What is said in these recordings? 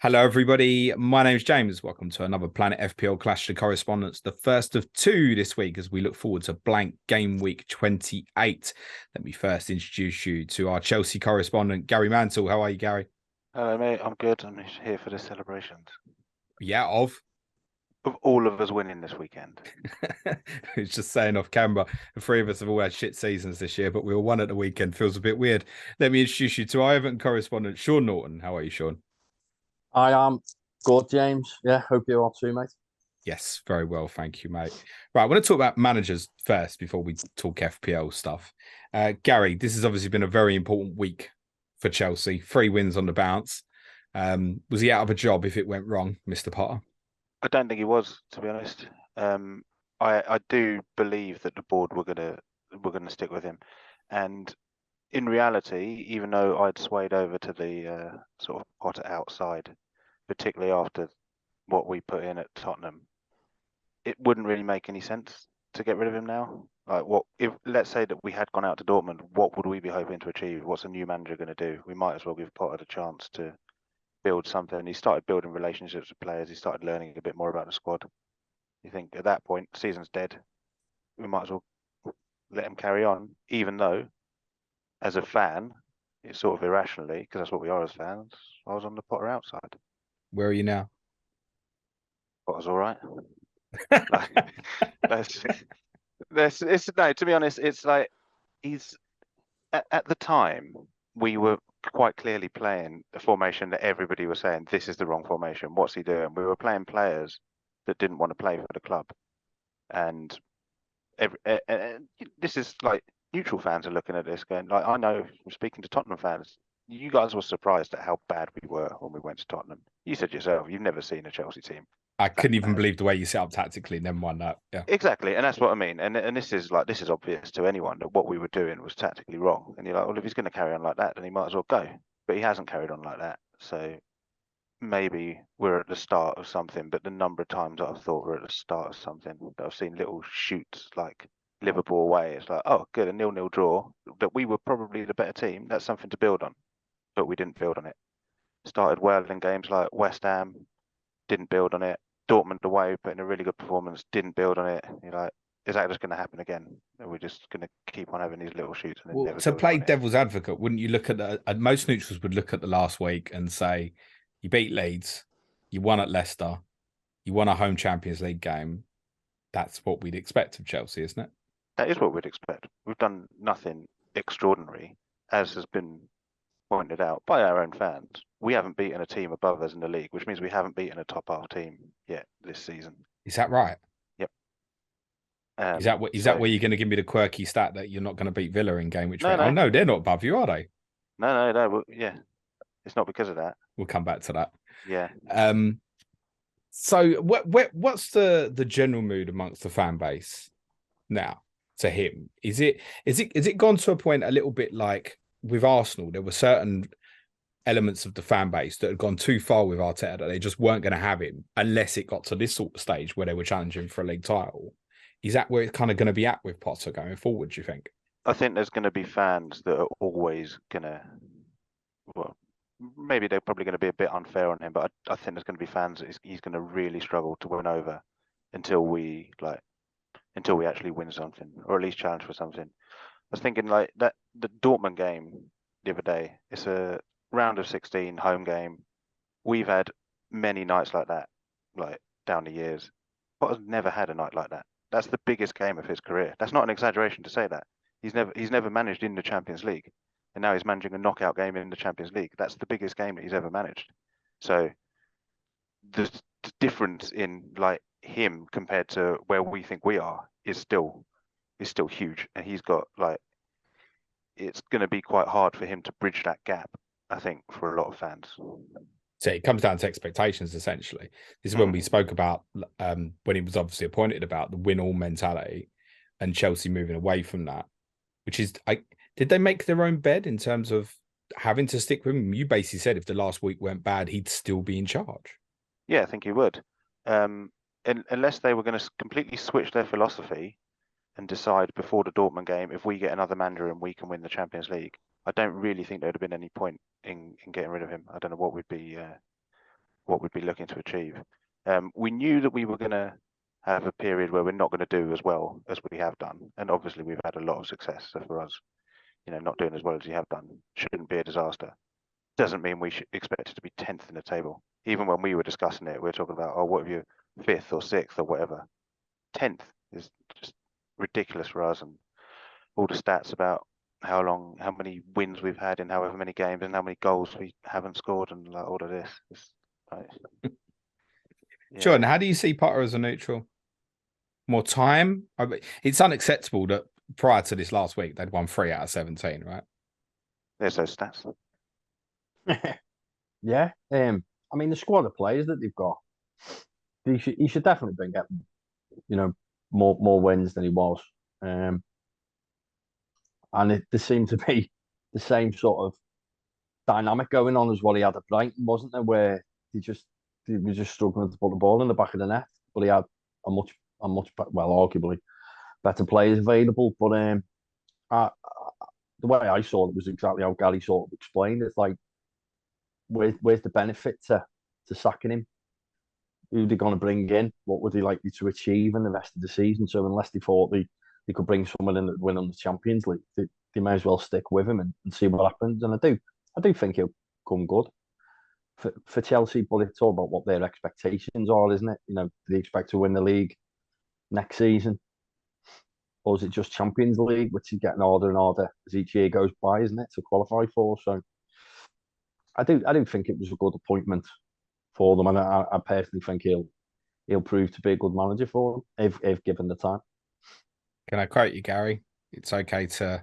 Hello, everybody. My name's James. Welcome to another Planet FPL Clash of Correspondents, the first of two this week as we look forward to Blank Game Week 28. Let me first introduce you to our Chelsea correspondent, Gary Mantle. How are you, Gary? Hello, mate. I'm good. I'm here for the celebrations Yeah, of. of all of us winning this weekend. It's just saying off camera, the three of us have all had shit seasons this year, but we were one at the weekend. Feels a bit weird. Let me introduce you to our Everton correspondent, Sean Norton. How are you, Sean? I am good, James. Yeah, hope you are too, mate. Yes, very well. Thank you, mate. Right, I want to talk about managers first before we talk FPL stuff. Gary, this has obviously been a very important week for Chelsea. 3 wins on the bounce. Was he out of a job if it went wrong, Mr. Potter? I don't think he was, to be honest. I do believe that the board were gonna stick with him, and in reality, even though I'd swayed over to the sort of Potter outside, particularly after what we put in at Tottenham, it wouldn't really make any sense to get rid of him now. Like, what if, let's say that we had gone out to Dortmund, what would we be hoping to achieve? What's a new manager going to do? We might as well give Potter the chance to build something. He started building relationships with players. He started learning a bit more about the squad. You think at that point, the season's dead. We might as well let him carry on, even though, as a fan, it's sort of irrationally, because that's what we are as fans, I was on the Potter outside. Where are you now? Potter's all right. Like, it's no. To be honest, it's like he's at the time we were quite clearly playing a formation that everybody was saying this is the wrong formation. What's he doing? We were playing players that didn't want to play for the club, and this is like neutral fans are looking at this going like, I know from speaking to Tottenham fans, you guys were surprised at how bad we were when we went to Tottenham. You said yourself you've never seen a Chelsea team I that couldn't even bad. believe the way you set up tactically. Never mind that. Yeah. Exactly, and that's what I mean. And this is obvious to anyone that what we were doing was tactically wrong. And you're like, well, if he's going to carry on like that, then he might as well go. But he hasn't carried on like that. So maybe we're at the start of something. But the number of times that I've thought we're at the start of something, that I've seen little shoots like Liverpool away. It's like, oh, good, a 0-0 draw. That we were probably the better team. That's something to build on. But we didn't build on it. Started well in games like West Ham, didn't build on it. Dortmund away, put in a really good performance, didn't build on it. You're like, is that just going to happen again? Are we just going to keep on having these little shoots and then Well, never to building play on it? devil's advocate, wouldn't you look at most neutrals would look at the last week and say, you beat Leeds, you won at Leicester, you won a home Champions League game. That's what we'd expect of Chelsea, isn't it? That is what we'd expect. We've done nothing extraordinary, as has been pointed out by our own fans. We haven't beaten a team above us in the league, which means we haven't beaten a top half team yet this season. Is that right? Yep. Is that where you're going to give me the quirky stat that you're not going to beat Villa in game which No, oh no, no, they're not above you, are they? no. Yeah, it's not because of that. We'll come back to that. Yeah. So what's the general mood amongst the fan base now to him? Is it gone to a point a little bit like with Arsenal? There were certain elements of the fan base that had gone too far with Arteta that they just weren't going to have him unless it got to this sort of stage where they were challenging for a league title. Is that where it's kind of going to be at with Potter going forward, do you think? I think there's going to be fans that are always going to, well, maybe they're probably going to be a bit unfair on him, but I think there's going to be fans that he's going to really struggle to win over until we actually win something or at least challenge for something. I was thinking like that the Dortmund game the other day. It's a round of 16 home game. We've had many nights like that, like down the years. Potter's never had a night like that. That's the biggest game of his career. That's not an exaggeration to say that. He's never managed in the Champions League, and now he's managing a knockout game in the Champions League. That's the biggest game that he's ever managed. So the difference in like him compared to where we think we are is still huge, and he's got like it's going to be quite hard for him to bridge that gap. I think for a lot of fans. So it comes down to expectations, essentially. This is when we spoke about when he was obviously appointed about the win all mentality and Chelsea moving away from that, which is, did they make their own bed in terms of having to stick with him? You basically said if the last week went bad, he'd still be in charge. Yeah, I think he would. And unless they were going to completely switch their philosophy and decide before the Dortmund game, if we get another manager and we can win the Champions League, I don't really think there would have been any point in getting rid of him. I don't know what what we'd be looking to achieve. We knew that we were going to have a period where we're not going to do as well as we have done, and obviously we've had a lot of success. So for us, not doing as well as you have done shouldn't be a disaster. Doesn't mean we should expect it to be 10th in the table. Even when we were discussing it, we were talking about, oh, what if you're 5th or 6th or whatever. 10th is just ridiculous for us, and all the stats about how many wins we've had in however many games and how many goals we haven't scored and like all of this. It's like, Sean, how do you see Potter as a neutral? More time? It's unacceptable that prior to this last week, they'd won 3 out of 17, right? There's those stats. Yeah. I mean, the squad of players that they've got, he should definitely been getting, more wins than he was. And there seemed to be the same sort of dynamic going on as what he had at Brighton, wasn't there? Where he was just struggling to put the ball in the back of the net, but he had a much arguably better players available. But the way I saw it was exactly how Gary sort of explained. It's like, where's the benefit to sacking him? Who are they going to bring in? What would they likely to achieve in the rest of the season? So unless they thought they could bring someone in that win on the Champions League, they may as well stick with him and see what happens. And I do think he'll come good for Chelsea, but it's all about what their expectations are, isn't it? Do they expect to win the league next season? Or is it just Champions League, which is getting harder and harder as each year goes by, isn't it, to qualify for? So I do think it was a good appointment for them, and I personally think he'll prove to be a good manager for them if given the time. Can I quote you, Gary? It's okay to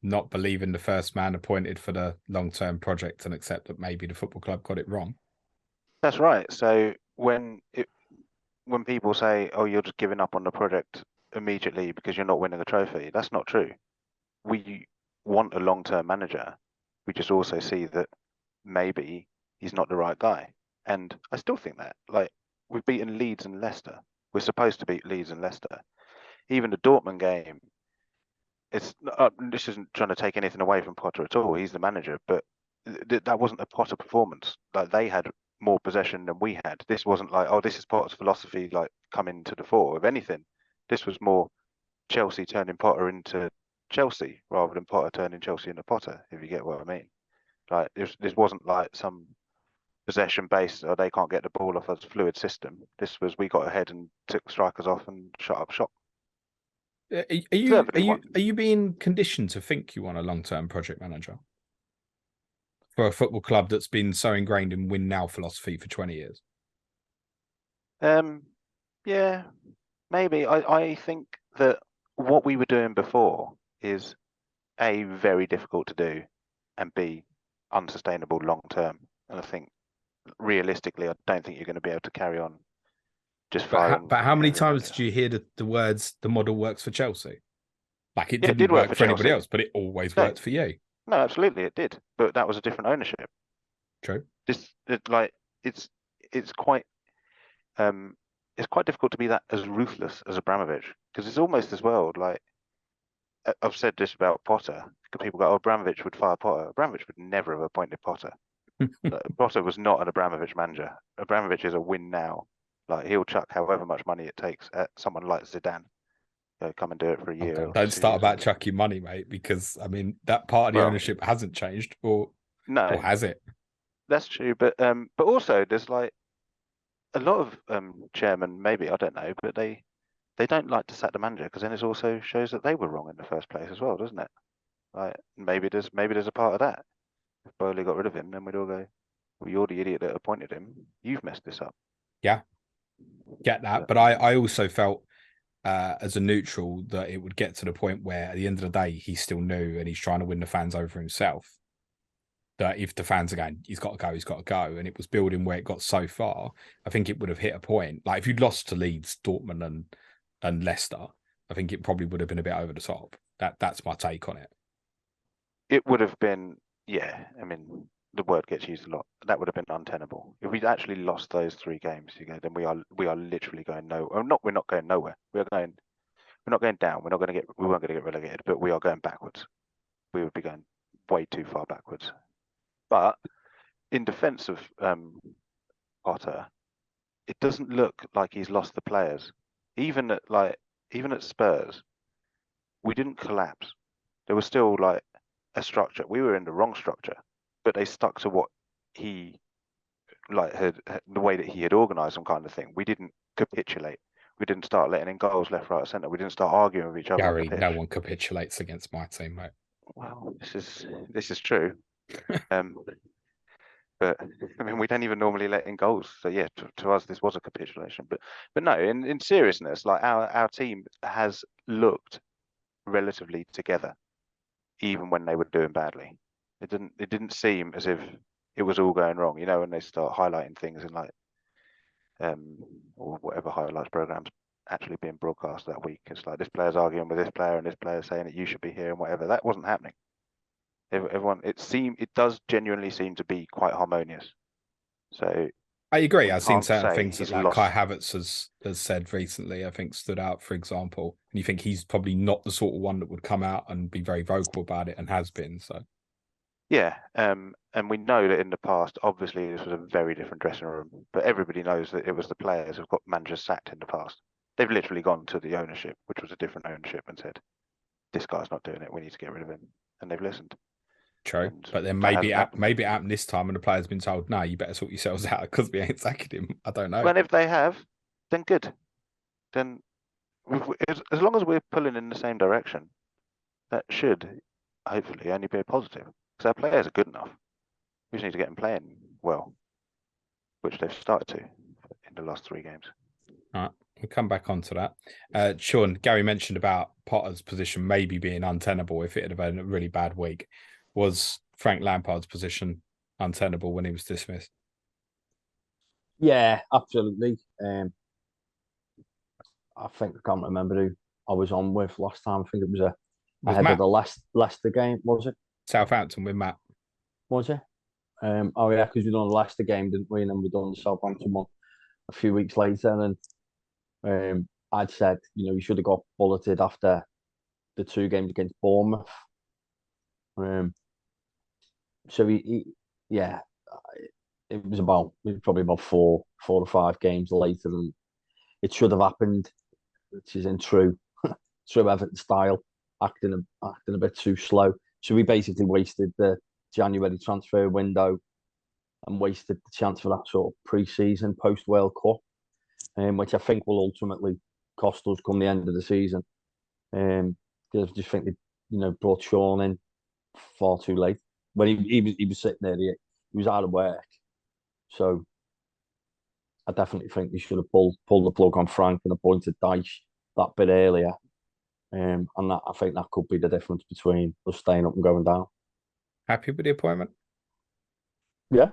not believe in the first man appointed for the long-term project and accept that maybe the football club got it wrong. That's right. So when people say, "Oh, you're just giving up on the project immediately because you're not winning a trophy," that's not true. We want a long-term manager. We just also see that maybe he's not the right guy. And I still think that, like, we've beaten Leeds and Leicester. We're supposed to beat Leeds and Leicester. Even the Dortmund game, this isn't trying to take anything away from Potter at all. He's the manager, but that wasn't a Potter performance. Like, they had more possession than we had. This wasn't like, oh, this is Potter's philosophy, like, coming to the fore. If anything, this was more Chelsea turning Potter into Chelsea rather than Potter turning Chelsea into Potter, if you get what I mean. Like, this wasn't like some possession based, or they can't get the ball off us fluid system. This was, we got ahead and took strikers off and shut up shop. Are you being conditioned to think you want a long-term project manager for a football club that's been so ingrained in win now philosophy for 20 years? Yeah, maybe. I think that what we were doing before is A, very difficult to do, and B, unsustainable long term. And I think realistically, I don't think you're going to be able to carry on just firing. But how many times did you hear the words, the model works for Chelsea? Like, it didn't work for anybody else, but it always worked for you. No, absolutely it did. But that was a different ownership. True. It's quite difficult to be that as ruthless as Abramovich, because it's almost as well like, I've said this about Potter. People go, "Oh, Abramovich would fire Potter." Abramovich would never have appointed Potter. Potter was not an Abramovich manager. Abramovich is a win now. Like, he'll chuck however much money it takes at someone like Zidane. Come and do it for a year. Don't start about chucking money, mate, because I mean that part of the ownership hasn't changed, or has it? That's true, but also there's like a lot of chairmen, maybe, I don't know, but they don't like to sack the manager, because then it also shows that they were wrong in the first place as well, doesn't it? Like, maybe there's a part of that. If Bowley got rid of him, then we'd all go, "Well, you're the idiot that appointed him. You've messed this up." Yeah, get that. But I also felt as a neutral that it would get to the point where at the end of the day he's still new and he's trying to win the fans over himself. That if the fans are going, he's got to go, and it was building where it got so far, I think it would have hit a point. Like, if you'd lost to Leeds, Dortmund, and Leicester, I think it probably would have been a bit over the top. That's my take on it. It would have been, yeah. I mean, the word gets used a lot. That would have been untenable. If we'd actually lost those 3 games, then we are literally going nowhere. We're not going nowhere. We're not going down. We weren't going to get relegated, but we are going backwards. We would be going way too far backwards. But in defence of Potter, it doesn't look like he's lost the players. Even at Spurs, we didn't collapse. There was still like a structure. We were in the wrong structure, but they stuck to what he had the way that he had organised some kind of thing. We didn't capitulate. We didn't start letting in goals left, right, or centre. We didn't start arguing with each other. Gary, no one capitulates against my team, mate. Well, this is true. But I mean, we don't even normally let in goals. So yeah, to us, this was a capitulation. But no, in seriousness, like our team has looked relatively together, even when they were doing badly. It didn't seem as if it was all going wrong. You know, when they start highlighting things in like or whatever highlights programs actually being broadcast that week, it's like this player's arguing with this player and this player's saying that you should be here and whatever. That wasn't happening. Everyone, it does genuinely seem to be quite harmonious. So I agree. I've seen can't certain say things that he's like lost. Kai Havertz has said recently, I think stood out, for example. And you think he's probably not the sort of one that would come out and be very vocal about it, and has been. So Yeah, and we know that in the past, obviously this was a very different dressing room, but everybody knows that it was the players who've got managers sacked in the past. They've literally gone to the ownership, which was a different ownership, and said, "This guy's not doing it. We need to get rid of him," and they've listened. true. And But then that maybe hasn't happened. maybe it happened this time, and the player's been told, "No, you better sort yourselves out because we ain't sacking him." I don't know. Well, if they have, then good. Then as long as we're pulling in the same direction, that should hopefully only be a positive. Because our players are good enough. We just need to get them playing well, which they've started to in the last 3 games. All right, we'll come back onto that. Sean, Gary mentioned about Potter's position maybe being untenable if it had been a really bad week. Was Frank Lampard's position untenable when he was dismissed? Yeah, absolutely. I think I can't remember who I was on with last time. I think it was ahead Matt. of the Leicester game, was it? Southampton with Matt. Was it? Oh yeah, because we done the Leicester game, didn't we? And then we done the Southampton one a few weeks later. And I'd said, you should have got bulleted after the 2 games against Bournemouth. So yeah, it was probably about 4 or 5 games later than it should have happened, which is in true Everton style, acting a bit too slow. So we basically wasted the January transfer window and wasted the chance for that sort of pre-season post World Cup, which I think will ultimately cost us come the end of the season. I just think they brought Sean in far too late when he was sitting there. He was out of work, so I definitely think they should have pulled the plug on Frank and appointed Dyche that bit earlier. And that, I think that could be the difference between us staying up and going down. Happy with the appointment? Yeah.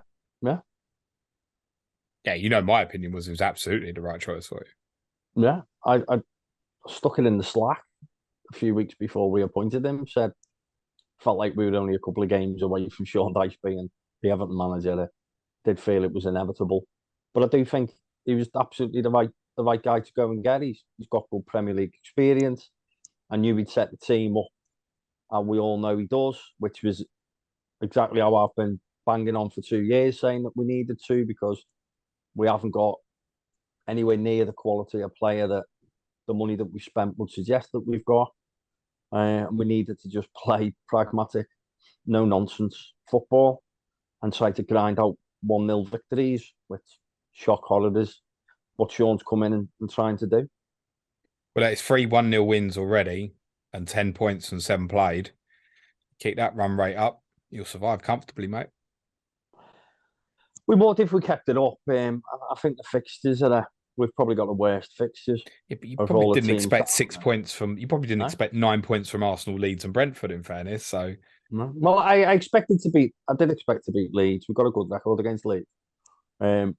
Yeah, my opinion was it was absolutely the right choice for you. Yeah, I stuck it in the Slack a few weeks before we appointed him. Said felt like we were only a couple of games away from Sean Dyche being the Everton manager. I did feel it was inevitable, but I do think he was absolutely the right guy to go and get. He's got good Premier League experience. I knew he'd set the team up, and we all know he does, which was exactly how I've been banging on for 2 years, saying that we needed to, because we haven't got anywhere near the quality of player that the money that we spent would suggest that we've got. And we needed to just play pragmatic, no nonsense football and try to grind out 1-0 victories, which shock horror is what Sean's come in and trying to do. Well, it's 3 1-0 wins already and 10 points from 7 played. Keep that run rate up, you'll survive comfortably, mate. We would if we kept it up. I think the fixtures we've probably got the worst fixtures. Yeah, but you probably didn't expect 6 points from. You probably didn't No? expect 9 points from Arsenal, Leeds, and Brentford. In fairness, so no. Well, I expected to beat. I did expect to beat Leeds. We've got a good record against Leeds. I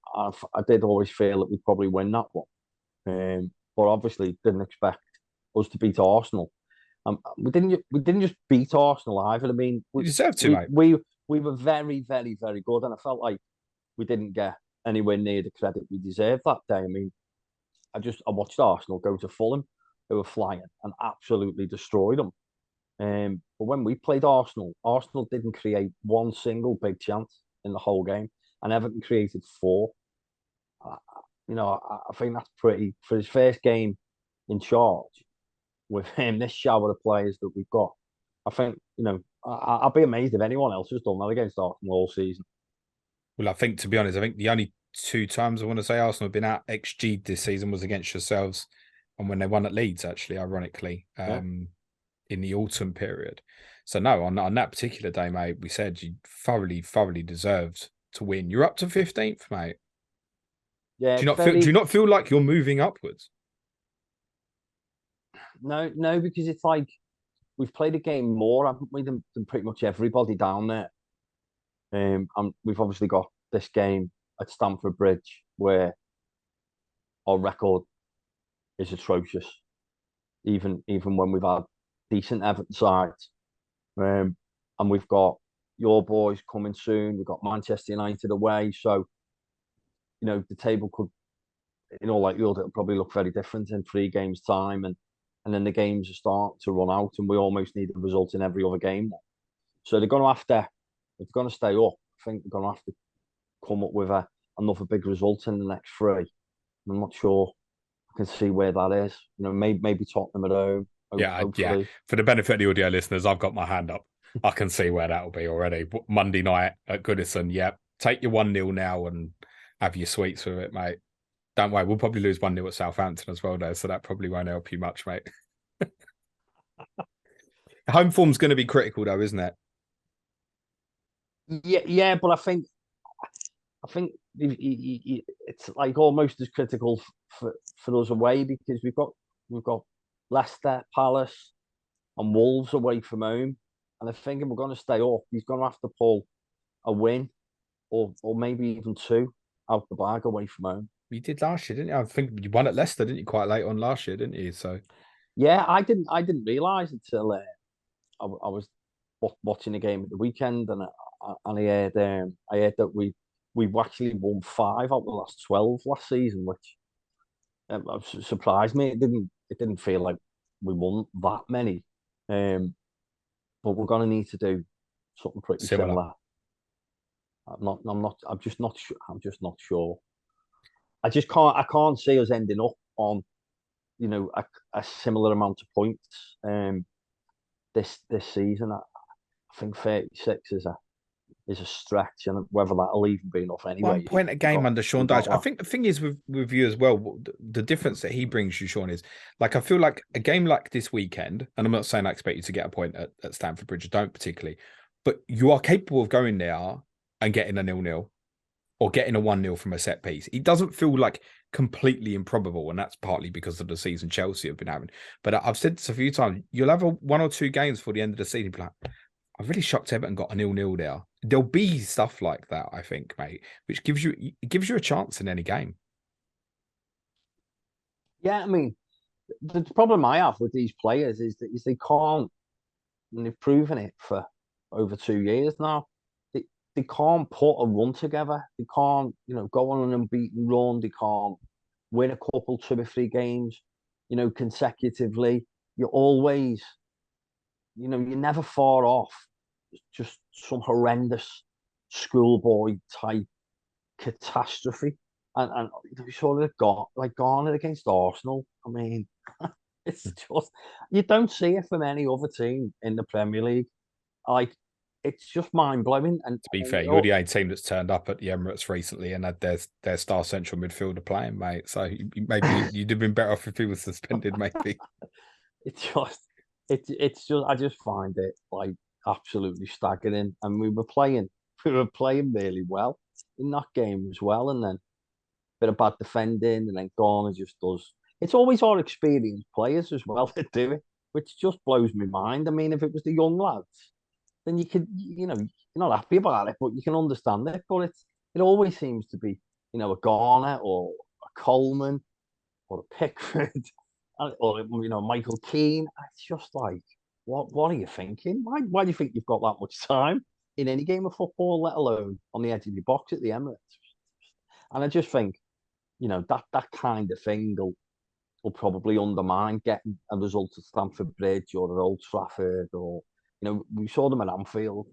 did always feel that we'd probably win that one, but obviously didn't expect us to beat Arsenal. We didn't just beat Arsenal either. I mean, you deserve to, mate. We were very, very, very good, and I felt like we didn't get anywhere near the credit we deserved that day. I mean, I watched Arsenal go to Fulham, who were flying, and absolutely destroyed them. But when we played Arsenal didn't create one single big chance in the whole game, and Everton created 4. I think that's pretty for his first game in charge with him. This shower of players that we've got, I think I'd be amazed if anyone else has done that against Arsenal all season. Well, I think, to be honest, I think the only 2 times I want to say Arsenal have been out XG this season was against yourselves and when they won at Leeds, actually, ironically, in the autumn period. So, no, on that particular day, mate, we said you thoroughly deserved to win. You're up to 15th, mate. Yeah, do you not feel like you're moving upwards? No, because it's like we've played a game more, haven't we, than pretty much everybody down there. And we've obviously got this game at Stamford Bridge where our record is atrocious, even when we've had decent Everton sides. And we've got your boys coming soon. We've got Manchester United away, so the table could, in all likelihood, it'll probably look very different in 3 games' time, and then the games are starting to run out, and we almost need a result in every other game. So they're going to have to, if they're going to stay up, I think they're going to have to come up with another big result in the next 3. I'm not sure I can see where that is. Maybe Tottenham at home. Yeah. For the benefit of the audio listeners, I've got my hand up. I can see where that'll be already. Monday night at Goodison. Yeah, take your 1-0 now and have your sweets with it, mate. Don't worry, we'll probably lose 1-0 at Southampton as well, though, so that probably won't help you much, mate. Home form's going to be critical, though, isn't it? Yeah, but I think it's like almost as critical for us away, because we've got Leicester, Palace, and Wolves away from home, and I think if we're going to stay up, he's going to have to pull a win, or maybe even 2 out the bag away from home. You did last year, didn't you? I think you won at Leicester, didn't you? Quite late on last year, didn't you? So yeah, I didn't realise until I was watching the game at the weekend, and I heard that we've actually won 5 out of the last 12 last season, which surprised me. It didn't feel like we won that many, but we're going to need to do something pretty similar. I'm just not sure. I can't see us ending up on a similar amount of points this season. I think 36 is a stretch, and whether that'll even be enough anyway. 1 point a game under Sean Dyche. I think the thing is with you as well, the difference that he brings you, Sean, is like I feel like a game like this weekend, and I'm not saying I expect you to get a point at Stamford Bridge, I don't particularly, but you are capable of going there and getting a 0-0 or getting a 1-0 from a set piece. It doesn't feel like completely improbable, and that's partly because of the season Chelsea have been having. But I've said this a few times, you'll have 1 or 2 games for the end of the season, be like, I'm really shocked Everton got a 0-0 there. There'll be stuff like that, I think, mate, which gives you a chance in any game. Yeah, I mean, the problem I have with these players is they can't, and they've proven it for over 2 years now. They can't put a run together. They can't, go on an unbeaten run. They can't win a couple, 2 or 3 games, consecutively. You're always, you're never far off just some horrendous schoolboy type catastrophe. And we sort of gone it against Arsenal. I mean, it's just, you don't see it from any other team in the Premier League. Like, it's just mind blowing. And to be fair, you're the only team that's turned up at the Emirates recently and had their star central midfielder playing, mate. So maybe you'd have been better off if he was suspended, maybe. It's just, I just find it like absolutely staggering. And we were playing really well in that game as well, and then a bit of bad defending, and then Garner just does. It's always our experienced players as well that do it, which just blows my mind. I mean, if it was the young lads, then you could, you're not happy about it, but you can understand it. But it always seems to be, a Garner or a Coleman or a Pickford or Michael Keane. It's just like, what are you thinking? Why do you think you've got that much time in any game of football, let alone on the edge of your box at the Emirates? And I just think, that kind of thing will probably undermine getting a result at Stamford Bridge or at Old Trafford, or we saw them at Anfield.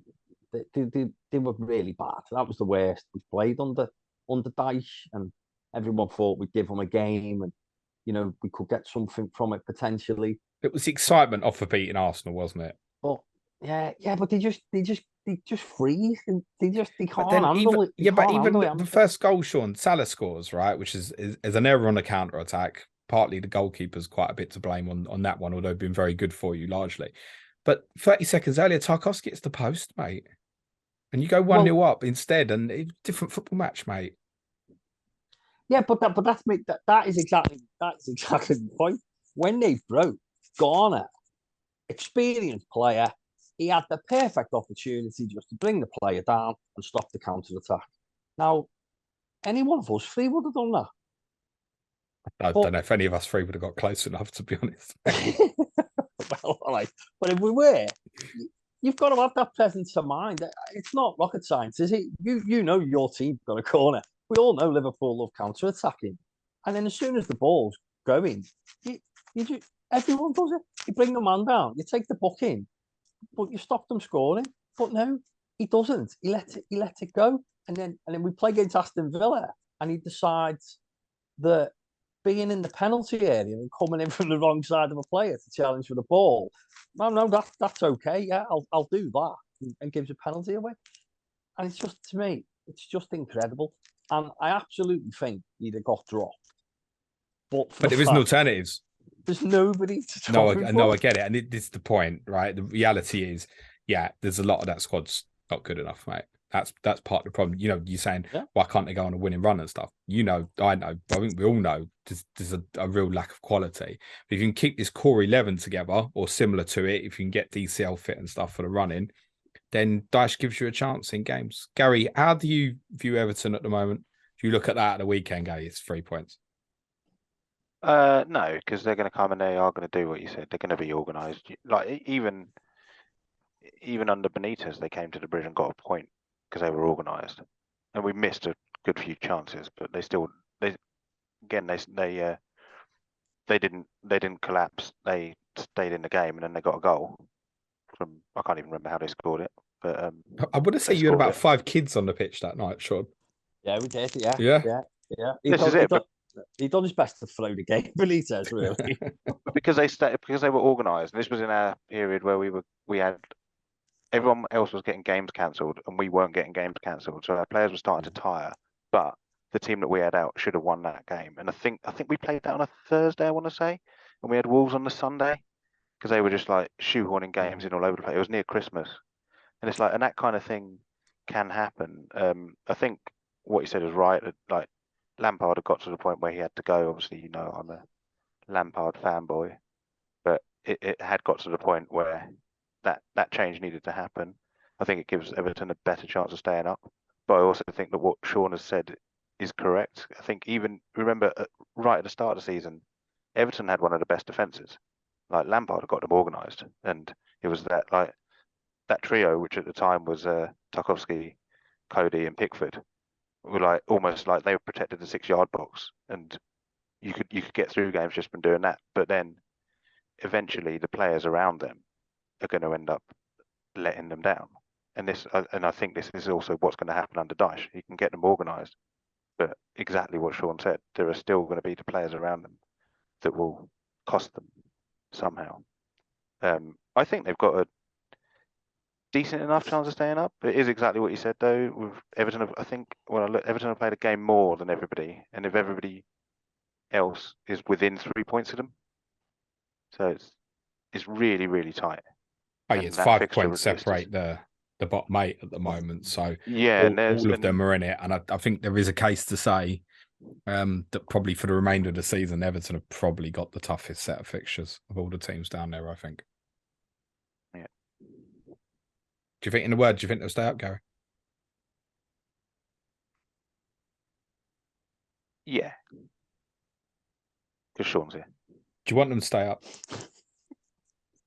They were really bad. That was the worst we played under Dyche, and everyone thought we'd give them a game, and we could get something from it potentially. It was the excitement off of beating Arsenal, wasn't it? But but they just freeze. And they can't then handle it. but even the first goal, Sean, Salah scores, right, which is an error on the counter attack. Partly the goalkeeper's quite a bit to blame on that one, although been very good for you largely. But 30 seconds earlier, Tarkowski gets the post, mate. And you go 1-0 up instead, and it's a different football match, mate. Yeah, but that is exactly the point. When they broke, Garner, experienced player, he had the perfect opportunity just to bring the player down and stop the counter attack. Now, any one of us three would have done that. I don't know if any of us three would have got close enough, to be honest. Well, all right. But if we were, you've got to have that presence of mind. It's not rocket science, is it? You know your team got a corner. We all know Liverpool love counter-attacking. And then as soon as the ball's going, everyone does it. You bring the man down, you take the buck in, but you stop them scoring. But no, he doesn't. He lets it go. And then we play against Aston Villa, and he decides that being in the penalty area and coming in from the wrong side of a player to challenge for the ball, no, that's okay. Yeah, I'll do that, and gives a penalty away. And it's just, to me, it's just incredible. And I absolutely think he'd have got dropped. But there isn't alternatives. There's nobody to drop him. No, I get it. And this is the point, right? The reality is, there's a lot of that squad's not good enough, mate. That's part of the problem. You're saying, why can't they go on a winning run and stuff? I know, I think we all know there's a real lack of quality. But if you can keep this core 11 together or similar to it, if you can get DCL fit and stuff for the running, then Dyche gives you a chance in games. Gary, how do you view Everton at the moment? If you look at that at the weekend, Gary, it's 3 points. No, because they're going to come and they are going to do what you said. They're going to be organised. Like even under Benitez, they came to the bridge and got a point because they were organised, and we missed a good few chances, but they didn't collapse. They stayed in the game, and then they got a goal from, I can't even remember how they scored it, but I want to say you had about 5 kids on the pitch that night, Sean. Yeah, we did. Yeah. He done his best to throw the game, Benitez, really. because they were organised. And this was in our period where we had everyone else was getting games cancelled, and we weren't getting games cancelled. So our players were starting to tire. But the team that we had out should have won that game. And I think we played that on a Thursday, I want to say, and we had Wolves on the Sunday because they were just like shoehorning games in all over the place. It was near Christmas, and it's like, and that kind of thing can happen. I think what you said is right. Like Lampard had got to the point where he had to go. Obviously, I'm a Lampard fanboy, but it had got to the point where that change needed to happen. I think it gives Everton a better chance of staying up. But I also think that what Sean has said is correct. I think remember right at the start of the season, Everton had one of the best defences. Like Lampard had got them organised, and it was that trio, which at the time was Tarkowski, Cody, and Pickford, were almost like they were protected the 6-yard box, and you could get through games just from doing that. But then eventually the players around them are going to end up letting them down. And I think this is also what's going to happen under Dyche. He can get them organised, but exactly what Sean said, there are still going to be the players around them that will cost them somehow. I think they've got a decent enough chance of staying up. It is exactly what you said, though. With Everton, Everton have played a game more than everybody, and if everybody else is within 3 points of them, so it's really, really tight. Oh, yeah, it's 5 points separate the bottom 8 at the moment. So all of them are in it. And I think there is a case to say that probably for the remainder of the season, Everton have probably got the toughest set of fixtures of all the teams down there, I think. Yeah. Do you think they'll stay up, Gary? Yeah. Because Sean's here. Do you want them to stay up?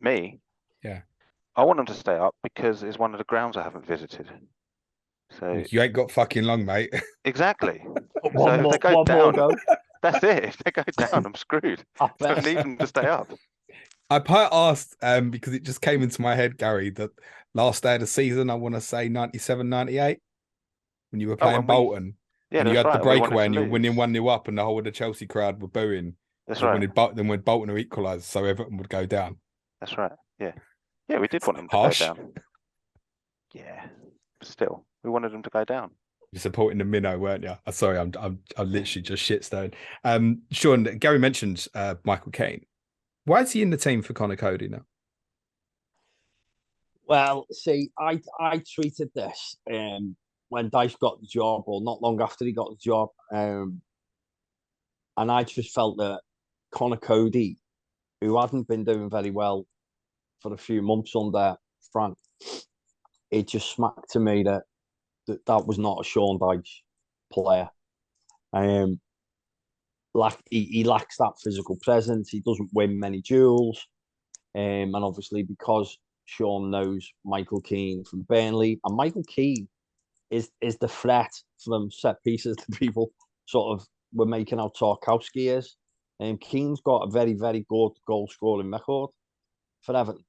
Me? Yeah. I want them to stay up because it's one of the grounds I haven't visited. So you ain't got fucking long, mate. Exactly. One more go. That's it. If they go down, I'm screwed. I need them to stay up. I asked because it just came into my head, Gary, that last day of the season, I want to say 97, 98, when you were playing Bolton. Yeah, and you that's had the right. We wanted breakaway to and you're lose. winning 1-0 up, and the whole of the Chelsea crowd were booing. That's Then right. when Bolton equalised, so Everton would go down. That's right. Yeah. Yeah, we did want them to Harsh. go down. Yeah. But still, we wanted them to go down. You're supporting the minnow, weren't you? Sorry, I'm literally just shitstone. Sean, Gary mentioned Michael Keane. Why is he in the team for Connor Cody now? Well, see, I treated this when Dyche got the job, or not long after he got the job, and I just felt that Connor Cody, who hadn't been doing very well for a few months under Frank, it just smacked to me that that was not a Sean Dyche player. He lacks that physical presence. He doesn't win many duels, and obviously because Sean knows Michael Keane from Burnley, and Michael Keane is the threat from set pieces that people sort of were making out Tarkowski is. And Keane's got a very, very good goal scoring record for Everton.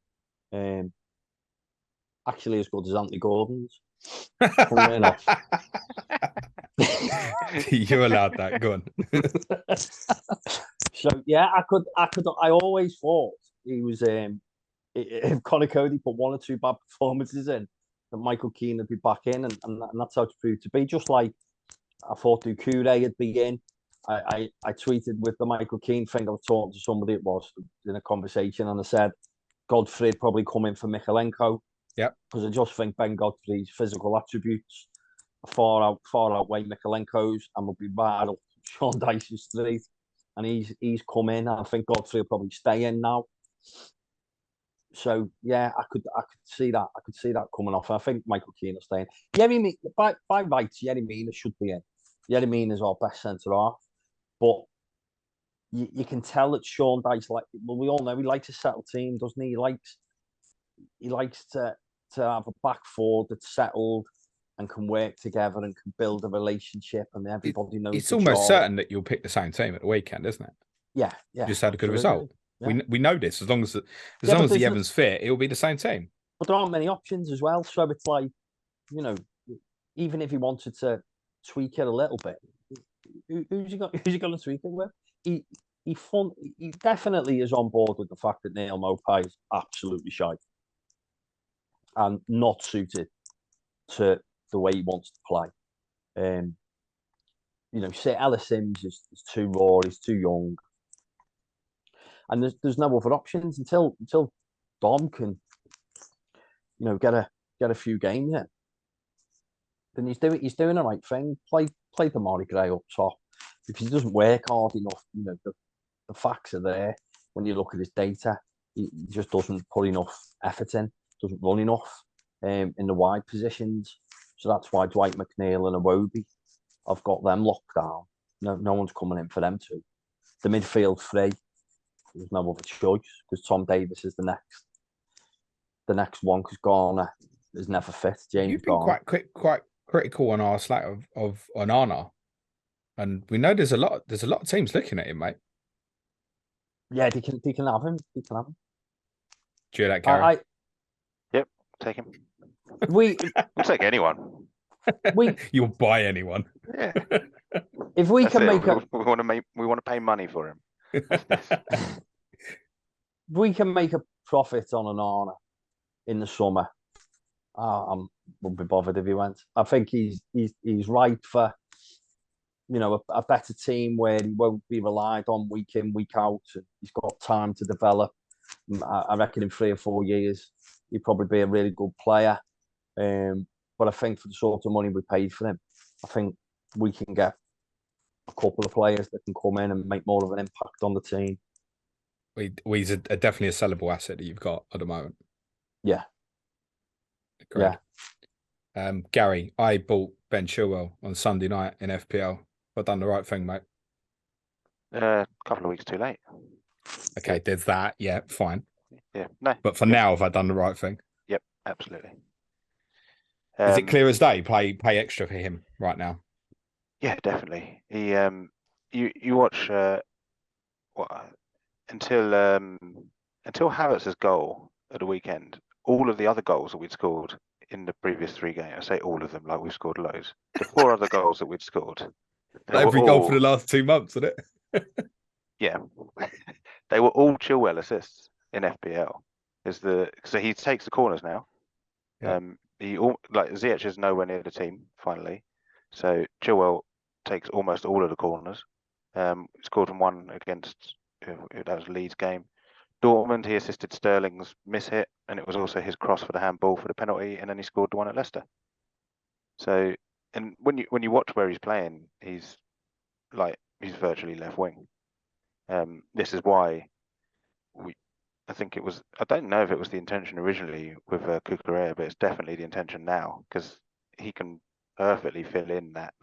Actually, as good as Anthony Gordon's. You're allowed that. Go on. So yeah, I always thought he was if Connor Cody put one or two bad performances in, that Michael Keane would be back in, and that's how it's proved to be. Just like I thought Doucouré would be in. I tweeted with the Michael Keane thing. I was talking to somebody, it was in a conversation, and I said Godfrey'd probably come in for Mikalenko. Yep. Because I just think Ben Godfrey's physical attributes far outweigh Mikalenko's, and will be right up Sean Dyche's street. And he's come in. I think Godfrey will probably stay in now. So yeah, I could see that. I could see that coming off. I think Michael Keane will stay in. Yerry, by rights, Yerry Mina should be in. Yerry Mina is our best centre half, but you can tell that Sean Dyche, like, well, we all know he likes a settled team, doesn't he? He likes to have a back four that's settled and can work together and can build a relationship, and everybody knows. It's almost certain that you'll pick the same team at the weekend, isn't it? Yeah. Just had a good absolutely. result. Yeah. We know this. As long as the Evans fit, it'll be the same team. But there aren't many options as well, so it's like, you know, even if he wanted to tweak it a little bit, who's he going to tweak it with? He definitely is on board with the fact that Neil Maupay is absolutely shite and not suited to the way he wants to play. Say Ellis Sims is too raw, he's too young, and there's no other options until Dom can, get a few games in. Then he's doing the right thing. Play Demarari Gray up top, because he doesn't work hard enough. The facts are there when you look at his data. He just doesn't put enough effort in, doesn't run enough in the wide positions. So that's why Dwight McNeil and Iwobi, I've got them locked down. No one's coming in for them two. The midfield free. There's no other choice, because Tom Davis is the next one, because Garner is never fit. James You've been Garner. quite critical on our slack of Onana, and we know there's a lot of teams looking at him, mate. Yeah, they can have him. They can have him. Do you hear that, Gary? Yep, take him. We'll take anyone. You'll buy anyone. Yeah. If we can make we want to pay money for him. We can make a profit on Onana in the summer. I wouldn't be bothered if he went. I think he's right for a better team where he won't be relied on week in, week out. He's got time to develop. I reckon in 3 or 4 years he'd probably be a really good player. But I think for the sort of money we paid for him, I think we can get a couple of players that can come in and make more of an impact on the team. He's definitely a sellable asset that you've got at the moment. Yeah. Great. Yeah. Gary, I bought Ben Chilwell on Sunday night in FPL. I've done the right thing, mate. A couple of weeks too late. Okay, there's that. Yeah, fine. Yeah, no. But for now, have I done the right thing? Yep, absolutely. Is it clear as day? Pay extra for him right now. Yeah, definitely. He you watch until Havertz's goal at the weekend, all of the other goals that we'd scored, in the previous 3 games, I say all of them like we've scored loads. The 4 other goals that we'd scored, Every goal for the last 2 months, isn't it? yeah, they were all Chilwell assists in FPL. So he takes the corners now. Yeah. Ziyech is nowhere near the team finally, so Chilwell takes almost all of the corners. Scored from one against that was Leeds game. Dortmund, he assisted Sterling's miss hit, and it was also his cross for the handball for the penalty, and then he scored the one at Leicester. So, and when you watch where he's playing, he's virtually left wing. This is why I think it was. I don't know if it was the intention originally with Cucurella, but it's definitely the intention now because he can perfectly fill in that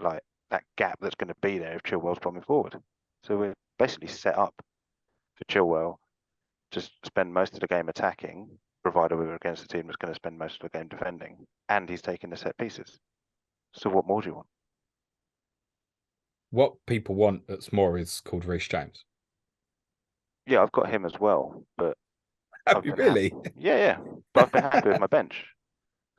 gap that's going to be there if Chilwell's coming forward. So we're basically set up for Chilwell to spend most of the game attacking, provided we were against a team that's going to spend most of the game defending, and he's taking the set pieces. So what more do you want? What people want that's more is called Reece James. Yeah, I've got him as well, but Have you really? Yeah. But I've been happy with my bench.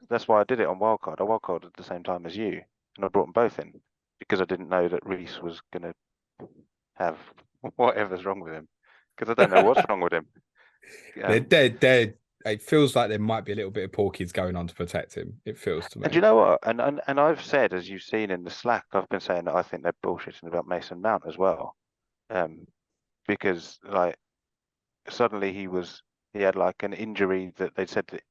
That's why I did it on wildcard. I wildcarded at the same time as you, and I brought them both in because I didn't know that Reece was going to have whatever's wrong with him. Because I don't know what's wrong with him. It feels like there might be a little bit of porkies going on to protect him. It feels to me. And you know what? And I've said, as you've seen in the Slack, I've been saying that I think they're bullshitting about Mason Mount as well, because suddenly he had an injury that they said that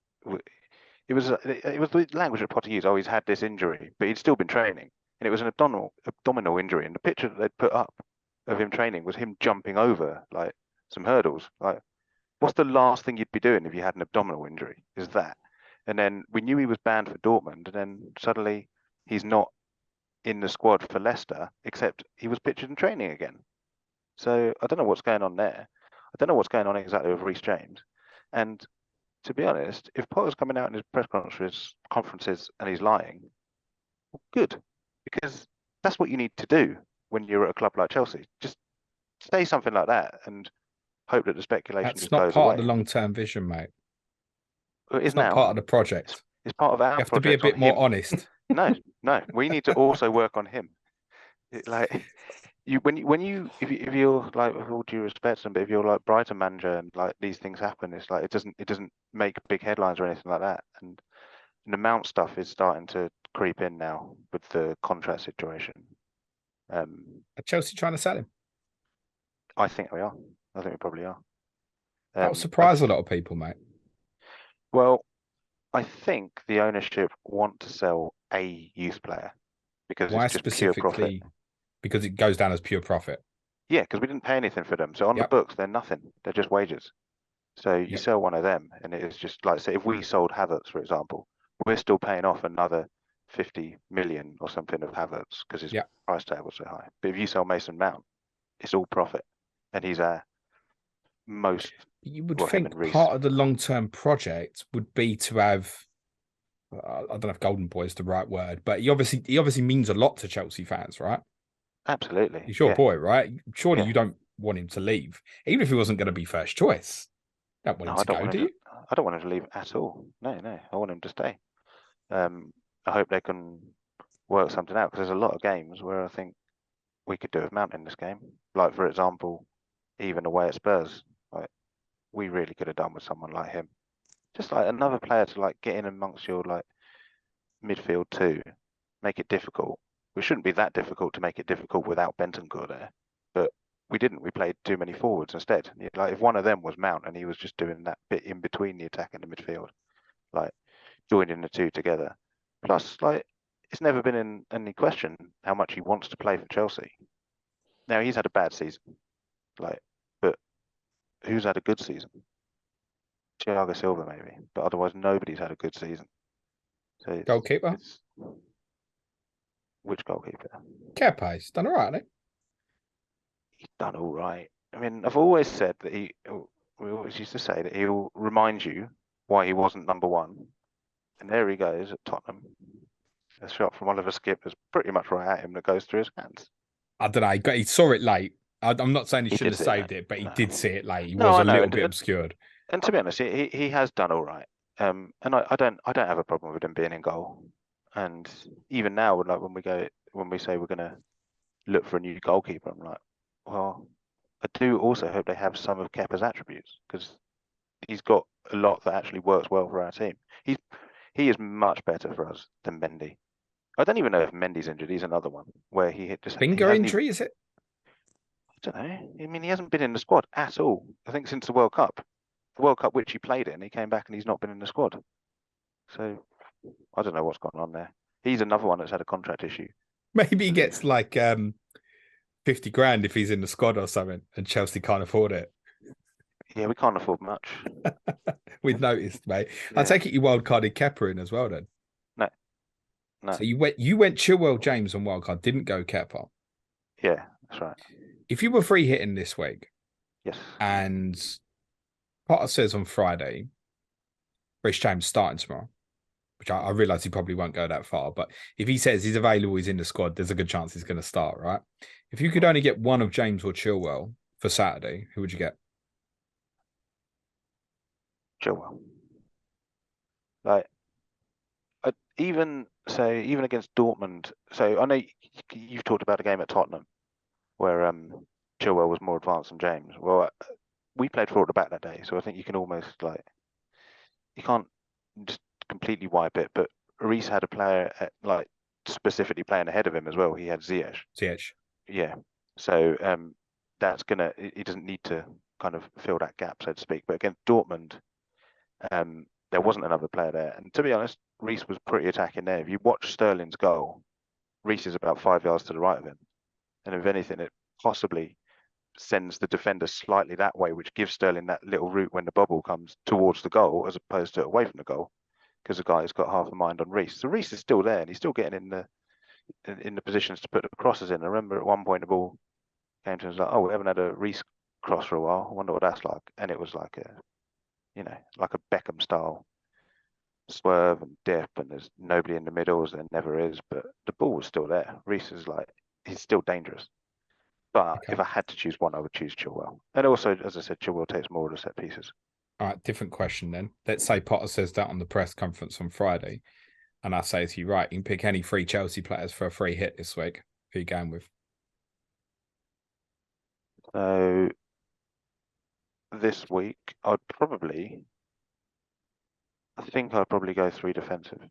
it was the language that Potter used. Oh, he's had this injury, but he'd still been training, and it was an abdominal injury. And the picture that they'd put up of him training was him jumping over some hurdles. What's the last thing you'd be doing if you had an abdominal injury? Is that? And then we knew he was banned for Dortmund, and then suddenly he's not in the squad for Leicester, except he was pictured in training again. So I don't know what's going on there. I don't know what's going on exactly with Reece James. And to be honest, if Potter's coming out in his press conferences and he's lying, well, good, because that's what you need to do when you're at a club like Chelsea. Just say something like that and hope that the speculation That's just not goes part away. of the long-term vision, mate. It is It's not now. part of the project. It's part of our You have to be a project bit more him. honest. No. We need to also work on him. If you're with all due respect, but if you're Brighton manager and these things happen, it's it doesn't make big headlines or anything like that. And the Mount stuff is starting to creep in now with the contract situation. Are Chelsea trying to sell him? I think we are. I think we probably are. That will surprise a lot of people, mate. Well, I think the ownership want to sell a youth player because Why it's just pure profit. specifically? Because it goes down as pure profit. Yeah, because we didn't pay anything for them. So on the books, they're nothing. They're just wages. So you sell one of them, and it is just say if we sold Havertz, for example, we're still paying off another 50 million or something of Havertz because his price tag was so high. But if you sell Mason Mount, it's all profit, and he's our most. You would think part of the long-term project would be to have. I don't know if golden boy is the right word, but he obviously means a lot to Chelsea fans, right? Absolutely. He's your boy, right? Surely you don't want him to leave, even if he wasn't going to be first choice. Don't want him to go, do you? I don't want him to leave at all. No. I want him to stay. I hope they can work something out because there's a lot of games where I think we could do with Mount in this game. Like, for example, even away at Spurs, we really could have done with someone like him. Just another player to get in amongst your midfield too, make it difficult. It shouldn't be that difficult to make it difficult without Bentancur there, but we didn't. We played too many forwards instead. If one of them was Mount and he was just doing that bit in between the attack and the midfield, joining the two together. Plus, it's never been in any question how much he wants to play for Chelsea. Now he's had a bad season, but who's had a good season? Thiago Silva maybe, but otherwise nobody's had a good season. So goalkeeper. Which goalkeeper? Kepa's done all right, hasn't he? He's done all right. I mean, I've always said that we always used to say that he'll remind you why he wasn't number one. And there he goes at Tottenham. A shot from Oliver Skip is pretty much right at him that goes through his hands. I don't know. He saw it late. I'm not saying he shouldn't have saved it, but he did see it late. He was a little bit obscured. And to be honest, he has done all right. And I don't have a problem with him being in goal. And even now, like when we say we're going to look for a new goalkeeper, I'm like, well, I do also hope they have some of Kepa's attributes, because he's got a lot that actually works well for our team. He is much better for us than Mendy. I don't even know if Mendy's injured. He's another one where he Finger injury, is it? I don't know. I mean, he hasn't been in the squad at all. I think since the World Cup. The World Cup which he played in, he came back and he's not been in the squad. So I don't know what's gone on there. He's another one that's had a contract issue. Maybe he gets like 50 grand if he's in the squad or something, and Chelsea can't afford it. Yeah, we can't afford much. We've noticed, mate. Yeah. I take it you wildcarded Kepa in as well, then. No. So you went Chilwell, James on wildcard, didn't go Kepa. Yeah, that's right. If you were free hitting this week, Yes. and Potter says on Friday, Reece James starting tomorrow, which I realise he probably won't go that far, but if he says he's available, he's in the squad, there's a good chance he's going to start, right? If you could only get one of James or Chilwell for Saturday, who would you get? Chilwell. Like, even against Dortmund. So I know you've talked about a game at Tottenham where Chilwell was more advanced than James. Well, we played 4 at the back that day, so I think you can almost you can't just completely wipe it. But Reece had a player specifically playing ahead of him as well. He had Ziyech. Yeah. So he doesn't need to kind of fill that gap, so to speak. But against Dortmund, there wasn't another player there. And to be honest, Reece was pretty attacking there. If you watch Sterling's goal, Reece is about 5 yards to the right of him. And if anything, it possibly sends the defender slightly that way, which gives Sterling that little route when the bubble comes towards the goal as opposed to away from the goal, because the guy has got half a mind on Reece. So Reece is still there and he's still getting in the positions to put the crosses in. I remember at one point the ball came to him, like, oh, we haven't had a Reece cross for a while. I wonder what that's like. And it was like a Beckham style swerve and dip, and there's nobody in the middle, as there never is, but the ball was still there. Reece is he's still dangerous. But if I had to choose one, I would choose Chilwell. And also, as I said, Chilwell takes more of the set pieces. All right, different question then. Let's say Potter says that on the press conference on Friday, and I say to you, right, you can pick any 3 Chelsea players for a free hit this week. Who are you going with? So this week, I think I'd probably go 3 defensive.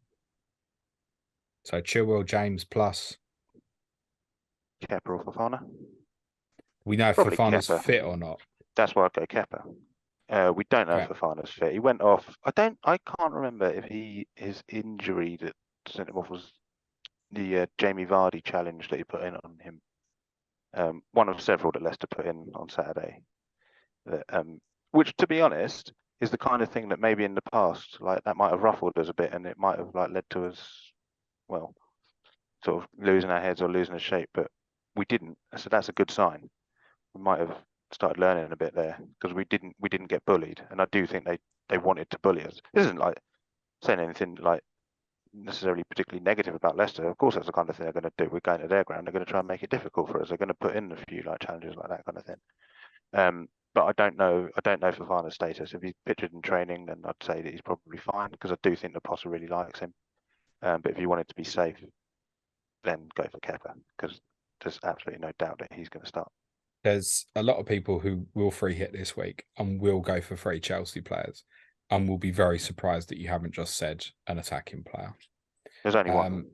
So Chilwell, James plus Kepa or Fofana. We know if Fofana's fit or not. That's why I'd go Kepa. We don't know if Fofana's fit. He went off. I can't remember if his injury that sent him off was the Jamie Vardy challenge that he put in on him. One of several that Leicester put in on Saturday. Which, to be honest, is the kind of thing that maybe in the past, that might have ruffled us a bit, and it might have led to us, well, sort of losing our heads or losing our shape. But we didn't. So that's a good sign. We might have started learning a bit there, because we didn't get bullied, and I do think they wanted to bully us. This isn't saying anything necessarily particularly negative about Leicester. Of course, that's the kind of thing they're going to do. We're going to their ground. They're going to try and make it difficult for us. They're going to put in a few challenges like that kind of thing. But I don't know Fofana's status. If he's pictured in training, then I'd say that he's probably fine, because I do think the Potter really likes him. But if you wanted to be safe, then go for Kepa, because there's absolutely no doubt that he's going to start. There's a lot of people who will free hit this week and will go for 3 Chelsea players, and will be very surprised that you haven't just said an attacking player. There's only one.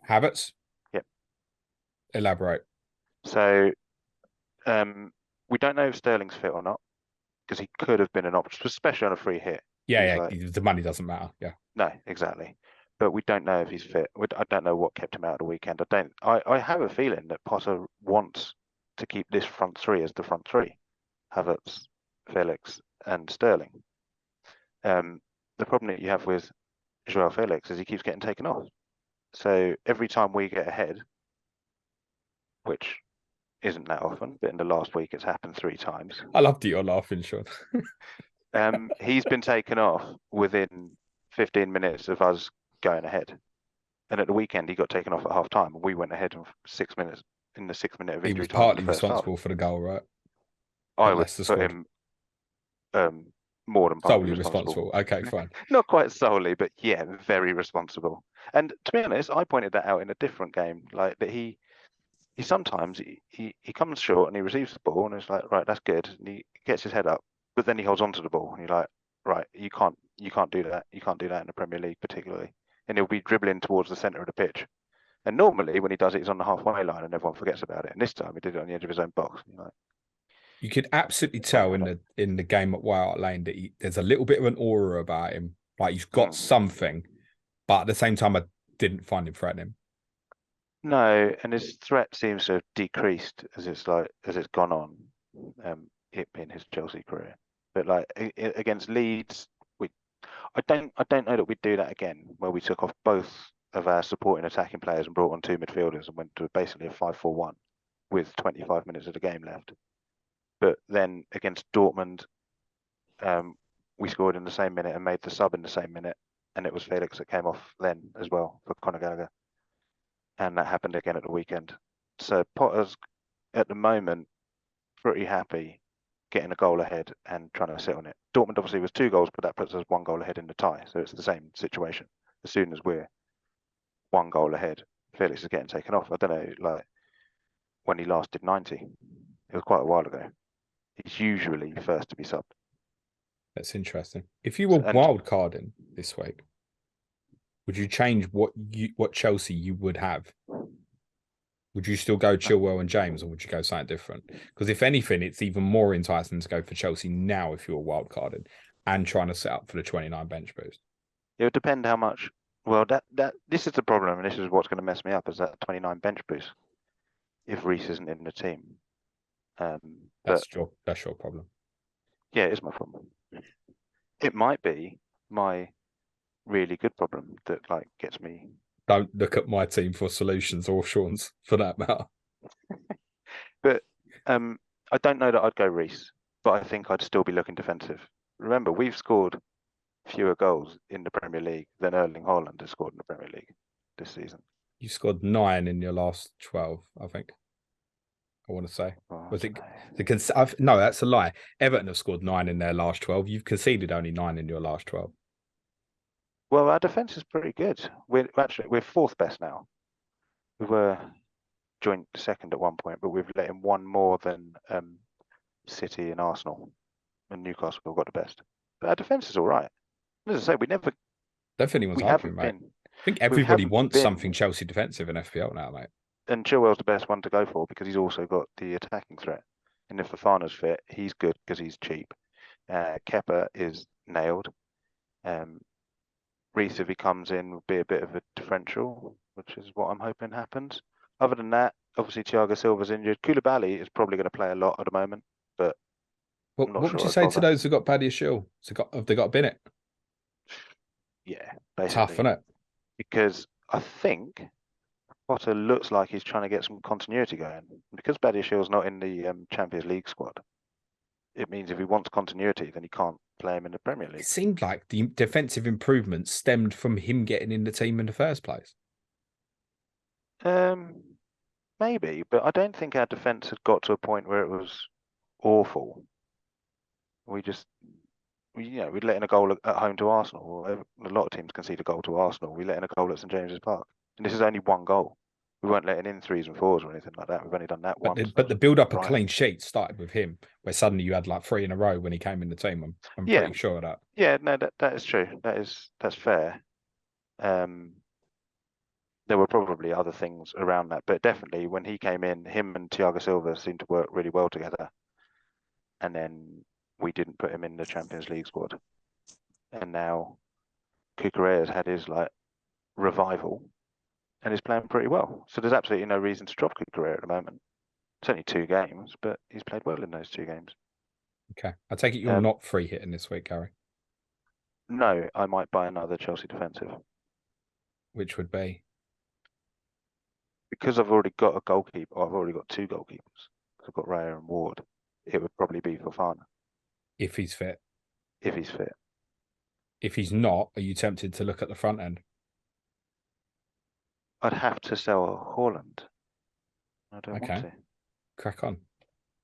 Havertz? Yep. Elaborate. So we don't know if Sterling's fit or not, because he could have been an option, especially on a free hit. Yeah, the money doesn't matter. Yeah. No, exactly. But we don't know if he's fit. I don't know what kept him out of the weekend. I have a feeling that Potter wants to keep this front 3 as the front 3. Havertz, Felix and Sterling. The problem that you have with Joao Felix is he keeps getting taken off. So every time we get ahead, which isn't that often, but in the last week it's happened 3 times. I love that you're laughing, Sean. He's been taken off within 15 minutes of us going ahead. And at the weekend he got taken off at half time, and we went ahead in 6 minutes in the 6th minute of injury time. He was partly responsible for the goal, right? I would put him more than partly Solely responsible. responsible. Okay, fine. Not quite solely, but yeah, very responsible. And to be honest, I pointed that out in a different game, like that he sometimes he comes short and he receives the ball and it's like, right, that's good, and he gets his head up, but then he holds onto the ball and you're like, right, you can't do that. You can't do that in the Premier League particularly. And he'll be dribbling towards the centre of the pitch. And normally when he does it, he's on the halfway line and everyone forgets about it. And this time he did it on the edge of his own box. You're like, You could absolutely tell in the game at White Hart Lane that there's a little bit of an aura about him. Like he's got something, but at the same time, I didn't find him threatening. no, and his threat seems to have decreased as it's gone on. It being his Chelsea career, but like against Leeds, I don't know that we'd do that again, where we took off both of our supporting attacking players and brought on 2 midfielders and went to basically a 5-4-1 with 25 minutes of the game left. But then against Dortmund, we scored in the same minute and made the sub in the same minute, and it was Felix that came off then as well for Conor Gallagher, and that happened again at the weekend. So Potter's at the moment pretty happy getting a goal ahead and trying to sit on it. Dortmund obviously was 2 goals, but that puts us 1 goal ahead in the tie. So it's the same situation. As soon as we're 1 goal ahead, Felix is getting taken off. I don't know, like when he last did 90. It was quite a while ago. He's usually first to be subbed. That's interesting. If you were wild carding this week, would you change what Chelsea you would have? Would you still go Chilwell and James, or would you go something different? Because if anything, it's even more enticing to go for Chelsea now if you're wild carded and trying to set up for the 29 bench boost. It would depend how much. Well, this is the problem, and this is what's going to mess me up, is that 29 bench boost if Reece isn't in the team. That's your problem. Yeah, it is my problem. It might be my really good problem that like gets me. Don't look at my team for solutions, or Sean's for that matter. But I don't know that I'd go Reece, but I think I'd still be looking defensive. Remember, we've scored fewer goals in the Premier League than Erling Haaland has scored in the Premier League this season. You scored 9 in your last 12, I think. I want to say. Was it? No, that's a lie. Everton have scored 9 in their last 12. You've conceded only 9 in your last 12. Well, our defence is pretty good. We're 4th best now. We were joint second at one point, but we've let in 1 more than City and Arsenal, and Newcastle have got the best. But our defence is all right. As I say, we never. Don't think anyone's arguing, mate. I think everybody wants something Chelsea defensive in FPL now, mate. And Chilwell's the best one to go for because he's also got the attacking threat. And if Fofana's fit, he's good because he's cheap. Kepa is nailed. Reece, if he comes in, will be a bit of a differential, which is what I'm hoping happens. Other than that, obviously Thiago Silva's injured. Koulibaly is probably going to play a lot at the moment, but what would you say to those who got Badiashile? Have they got a Bennett? Yeah, basically. Tough, isn't it? Because I think Potter looks like he's trying to get some continuity going. Because Badiashile's not in the Champions League squad, it means if he wants continuity, then he can't play him in the Premier League. It seemed like the defensive improvements stemmed from him getting in the team in the first place. Maybe, but I don't think our defence had got to a point where it was awful. We'd let in a goal at home to Arsenal. A lot of teams concede a goal to Arsenal. We let in a goal at St James's Park. And this is only 1 goal. We weren't letting in 3s and 4s or anything like that. We've only done that once. But the build-up of clean sheets started with him, where suddenly you had like 3 in a row when he came in the team. I'm pretty sure of that. Yeah, no, that is true. That's fair. There were probably other things around that, but definitely when he came in, him and Thiago Silva seemed to work really well together. And then we didn't put him in the Champions League squad. And now Cucurella's had his like revival and is playing pretty well. So there's absolutely no reason to drop Cucurella at the moment. It's only 2 games, but he's played well in those 2 games. Okay. I take it you're not free hitting this week, Gary? No, I might buy another Chelsea defensive. Which would be? Because I've already got a goalkeeper, or I've already got 2 goalkeepers. I've got Raya and Ward. It would probably be Fofana. If he's fit. If he's fit. If he's not, are you tempted to look at the front end? I'd have to sell Haaland. I don't want to. Crack on.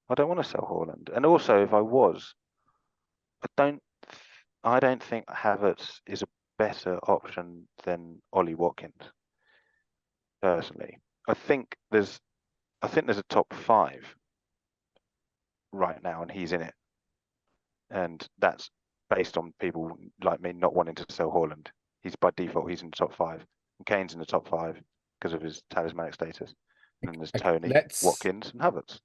I don't want to sell Haaland. And also, if I was, I don't I don't think Havertz is a better option than Ollie Watkins. Personally, I think there's a top 5 right now, and he's in it. And that's based on people like me not wanting to sell Haaland. He's by default, he's in the top 5. And Kane's in the top 5 because of his talismanic status. And then there's Tony, Watkins, and Havertz.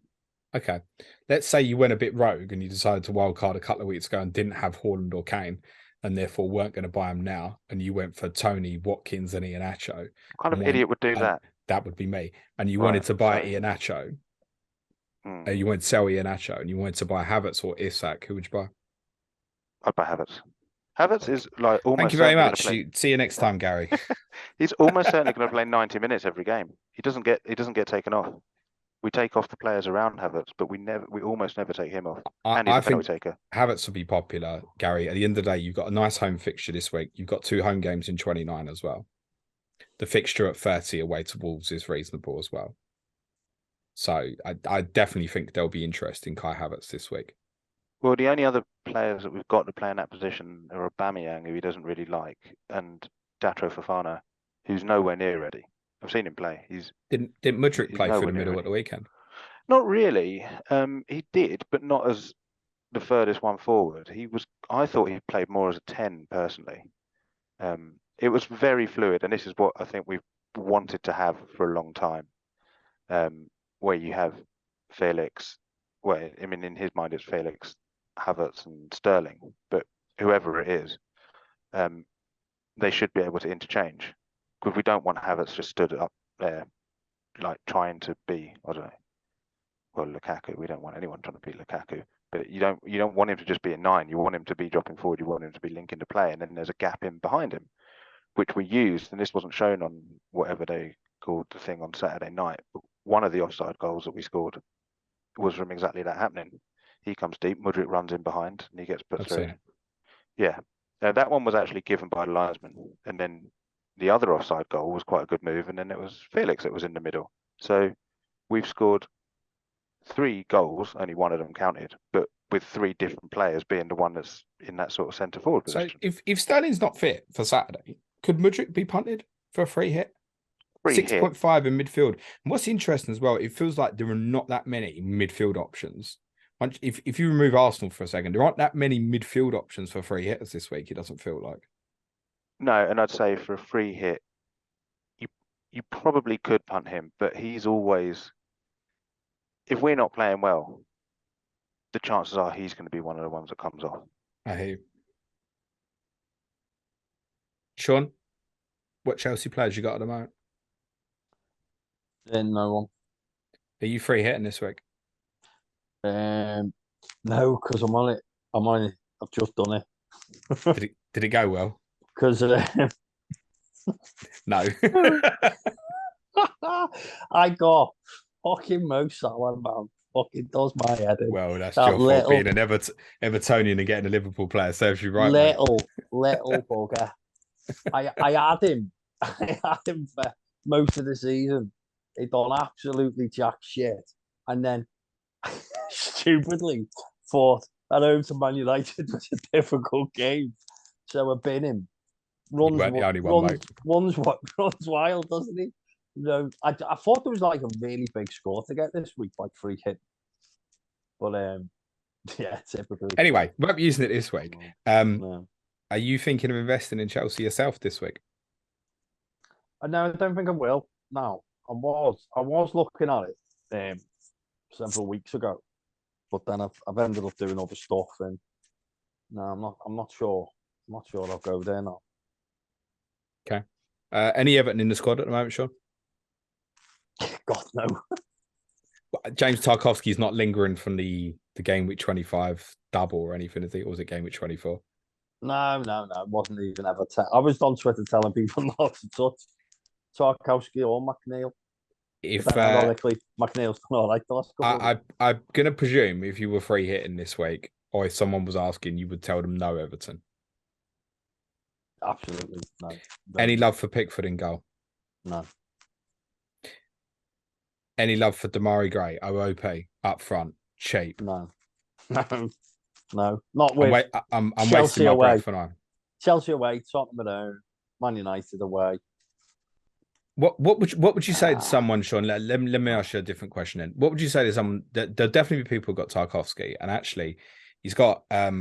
Okay. Let's say you went a bit rogue and you decided to wildcard a couple of weeks ago and didn't have Haaland or Kane and therefore weren't going to buy him now. And you went for Tony, Watkins, and Iheanacho. What kind of idiot would do that? That would be me. And you wanted to buy Iheanacho. You wanted to sell Iheanacho and you wanted to buy Havertz or Isak. Who would you buy? I'd buy Havertz. Havertz is like almost. Thank you very much. See you next time, Gary. He's almost certainly going to play 90 minutes every game. He doesn't get taken off. We take off the players around Havertz, but we almost never take him off. And he's a penalty taker. Havertz will be popular, Gary. At the end of the day, you've got a nice home fixture this week. You've got 2 home games in 29 as well. The fixture at 30 away to Wolves is reasonable as well. So I definitely think there'll be interest in Kai Havertz this week. Well, the only other players that we've got to play in that position are Aubameyang, who he doesn't really like, and Datro Fofana, who's nowhere near ready. I've seen him play. Didn't Mudryk play through the middle at the weekend? Not really. He did, but not as the furthest one forward. I thought he played more as a 10 personally. It was very fluid, and this is what I think we've wanted to have for a long time. Where you have Felix, well, I mean, in his mind it's Felix, Havertz, and Sterling, but whoever it is, they should be able to interchange. Because we don't want Havertz just stood up there, like trying to be, I don't know, well, Lukaku. We don't want anyone trying to be Lukaku, but you don't want him to just be a 9. You want him to be dropping forward. You want him to be linking to play, and then there's a gap in behind him, which we used. And this wasn't shown on whatever they called the thing on Saturday night. But one of the offside goals that we scored was from exactly that happening. He comes deep, Mudryk runs in behind, and he gets put through. Yeah, that one was actually given by the linesman, and then the other offside goal was quite a good move, and then it was Felix that was in the middle. So we've scored 3 goals, only one of them counted, but with 3 different players being the one that's in that sort of centre forward position. So if Sterling's not fit for Saturday, could Mudryk be punted for a free hit? 6.5 in midfield. And what's interesting as well, it feels like there are not that many midfield options. If you remove Arsenal for a second, there aren't that many midfield options for free hitters this week, it doesn't feel like. No, and I'd say for a free hit, you probably could punt him, but he's always, if we're not playing well, the chances are he's going to be one of the ones that comes off. I hear you. Sean, what Chelsea players you got at the moment? No one. Are you free hitting this week? No, because I'm on it. I've just done it. Did it go well? Because no. I got fucking Mo Salah, man. Fucking does my head in. Well, that's your fault being an Evertonian and getting a Liverpool player serves you right. Little bugger. I had him. I had him for most of the season. He done absolutely jack shit, and then stupidly thought at home to Man United was a difficult game, so I bin him. Runs wild, doesn't he? No, I thought there was like a really big score to get this week, like free hit. But yeah, typical. Anyway, we won't be using it this week. No. Are you thinking of investing in Chelsea yourself this week? No, I don't think I will. No, I was looking at it several weeks ago, but then I've ended up doing other stuff, and no, I'm not sure. I'm not sure I'll go there now. Okay. Any Everton in the squad at the moment, Sean? God, no. James Tarkowski is not lingering from the game week 25 double or anything, is it? Or was it game week 24? No. It wasn't even ever. I was on Twitter telling people not to touch Tarkowski or McNeil. Ironically, McNeil's done all right the last couple. I'm going to presume if you were free hitting this week, or if someone was asking, you would tell them no Everton. Absolutely no. Any love for Pickford in goal? No. Any love for Demarari Gray, OOP, up front, cheap? No. No, not I'm, with wait, I'm wasting Chelsea my away. breath, and Chelsea away, Tottenham at home, Man United away. what would you say to someone, Sean? Let me ask you a different question then. What would you say to someone that there'll definitely be people who got Tarkowski, and actually he's got a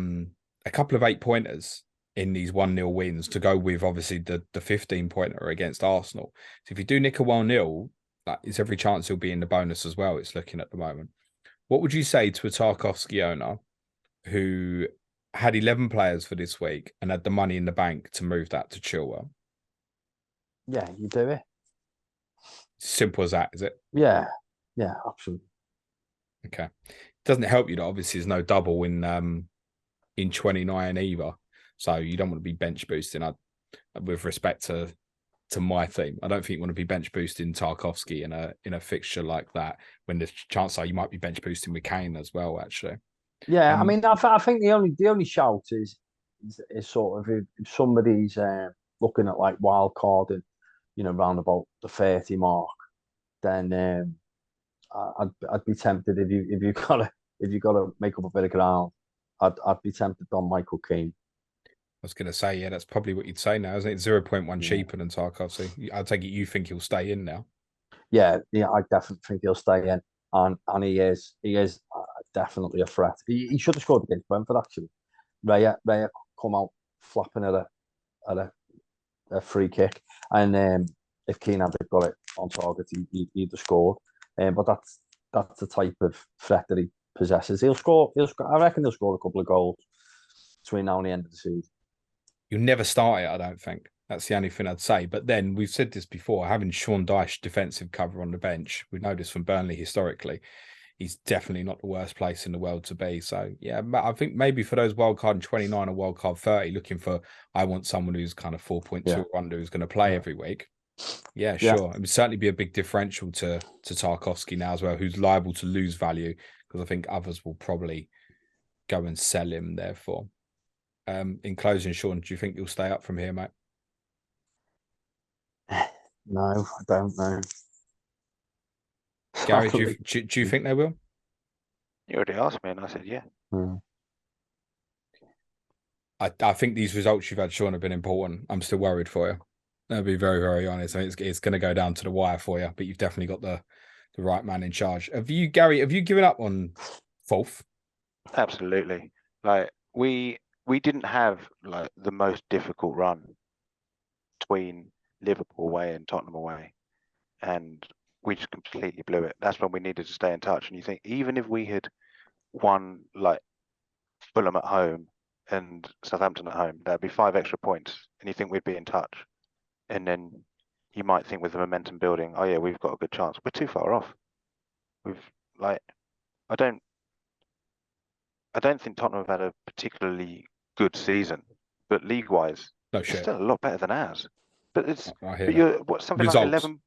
couple of 8-pointers in these 1-0 wins to go with obviously the 15-pointer against Arsenal. So if you do nick a 1-0, like, it's every chance he'll be in the bonus as well, it's looking at the moment. What would you say to a Tarkowski owner who had 11 players for this week and had the money in the bank to move that to Chilwell? Yeah, you do it. Simple as that, is it? Yeah, absolutely. Okay. Doesn't help you that obviously there's no double in 29 either. So you don't want to be bench boosting. With respect to my team, I don't think you want to be bench boosting Tarkowski in a fixture like that when the chance are you might be bench boosting with Kane as well, actually. Yeah, I mean, I think the only shout is sort of if somebody's looking at like wild carding, round about the 30 mark, then I'd be tempted if you gotta make up a bit of ground. I'd be tempted on Michael Keane. I was going to say, yeah, that's probably what you'd say now, isn't it? 0.1 cheaper than Tarkowski. I take it you think he'll stay in now. Yeah, I definitely think he'll stay in, and he is definitely a threat. He should have scored against Brentford actually. Raya come out flapping at a free kick, and if Keane had got it on target, he'd have scored. But that's the type of threat that he possesses. He'll score. I reckon he'll score a couple of goals between now and the end of the season. You'll never start it, I don't think. That's the only thing I'd say. But then we've said this before, having Sean Dyche defensive cover on the bench, we know this from Burnley historically, he's definitely not the worst place in the world to be. So, yeah, I think maybe for those wildcard 29 or wildcard 30, looking for, I want someone who's kind of 4.2 under who's going to play every week. Yeah, sure. It would certainly be a big differential to Tarkowski now as well, who's liable to lose value because I think others will probably go and sell him, therefore. In closing, Sean, do you think you'll stay up from here, mate? No, I don't know. Gary, do you think they will? You already asked me, and I said yeah. I think these results you've had, Sean, have been important. I'm still worried for you. I'll be very, very honest. I mean, it's going to go down to the wire for you, but you've definitely got the right man in charge. Gary, have you given up on Fulf? Absolutely. Like we didn't have like the most difficult run between Liverpool away and Tottenham away, and we just completely blew it. That's when we needed to stay in touch. And you think even if we had won like Fulham at home and Southampton at home, that'd be 5 extra points, and you think we'd be in touch. And then you might think with the momentum building, oh yeah, we've got a good chance. We're too far off. I don't think Tottenham have had a particularly good season, but league-wise, it's still a lot better than ours. But it's something Results. like 11.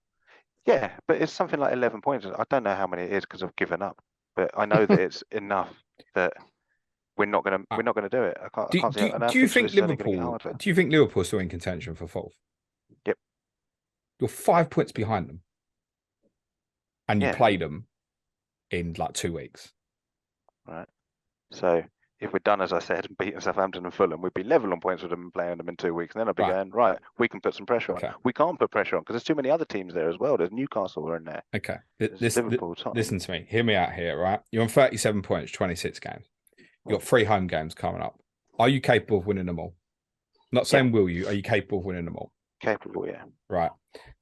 Yeah, but it's something like 11 points. I don't know how many it is because I've given up, but I know that it's enough that we're not gonna do it. I can't see. Do you think Liverpool? Do you think Liverpool are still in contention for fourth? Yep. You're 5 points behind them, and you played them in like 2 weeks. Right. So if we're done, as I said, and beating Southampton and Fulham, we'd be level on points with them and playing them in 2 weeks. And then I'd be going, right, we can put some pressure on. We can't put pressure on because there's too many other teams there as well. There's Newcastle are in there. Okay. Liverpool, listen to me. Hear me out here, right? You're on 37 points, 26 games. You've got 3 home games coming up. Are you capable of winning them all? Not saying will you. Are you capable of winning them all? Capable, yeah. Right.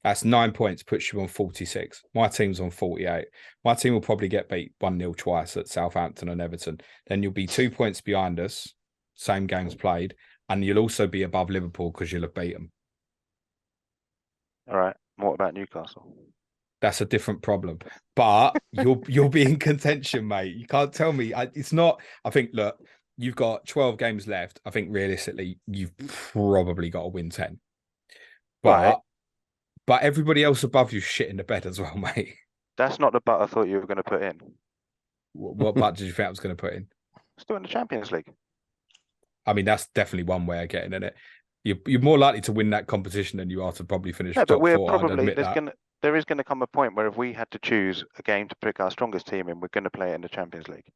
That's 9 points, puts you on 46. My team's on 48. My team will probably get beat 1-0 twice at Southampton and Everton. Then you'll be 2 points behind us, same games played, and you'll also be above Liverpool because you'll have beat them. All right. What about Newcastle? That's a different problem. But you'll be in contention, mate. You can't tell me. It's not. I think, look, you've got 12 games left. I think realistically, you've probably got to win 10. But everybody else above you shit in the bed as well, mate. That's not the butt I thought you were going to put in. What butt did you think I was going to put in? Still in the Champions League. I mean, that's definitely one way of getting in it. You're more likely to win that competition than you are to probably finish top but we're 4. probably there is going to come a point where if we had to choose a game to pick our strongest team in, we're going to play it in the Champions League.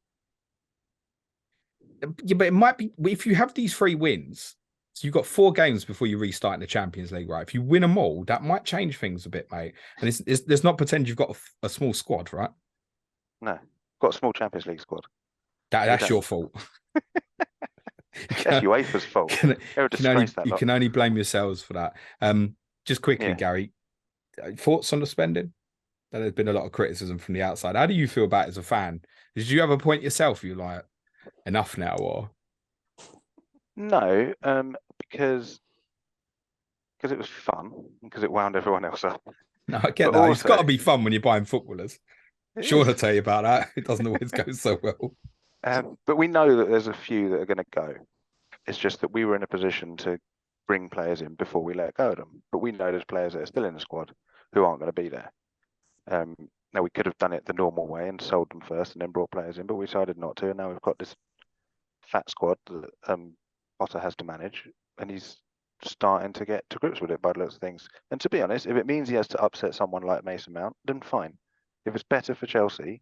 Yeah, but it might be if you have these 3 wins. So you've got 4 games before you restart in the Champions League, right? If you win them all, that might change things a bit, mate. And let's not pretend you've got a small squad, right? No, got a small Champions League squad. That's your fault. That's UEFA's fault. They're a disgrace, that You lot. can only blame yourselves for that. Just quickly, Yeah. Gary, thoughts on the spending? There's been a lot of criticism from the outside. How do you feel about it as a fan? Did you have a point yourself? You like enough now, or No, because it was fun, because it wound everyone else up. no? I get But that. It's got to also, be fun when you're buying footballers. it Sean will is. tell you about that. It doesn't always go so well. But we know that there's a few that are going to go. It's just that we were in a position to bring players in before we let go of them. But we know there's players that are still in the squad who aren't going to be there. Now, we could have done it the normal way and sold them first and then brought players in, but we decided not to. And now we've got this fat squad that Potter has to manage, and he's starting to get to grips with it by the looks of things. And to be honest, if it means he has to upset someone like Mason Mount, then fine. If it's better for Chelsea,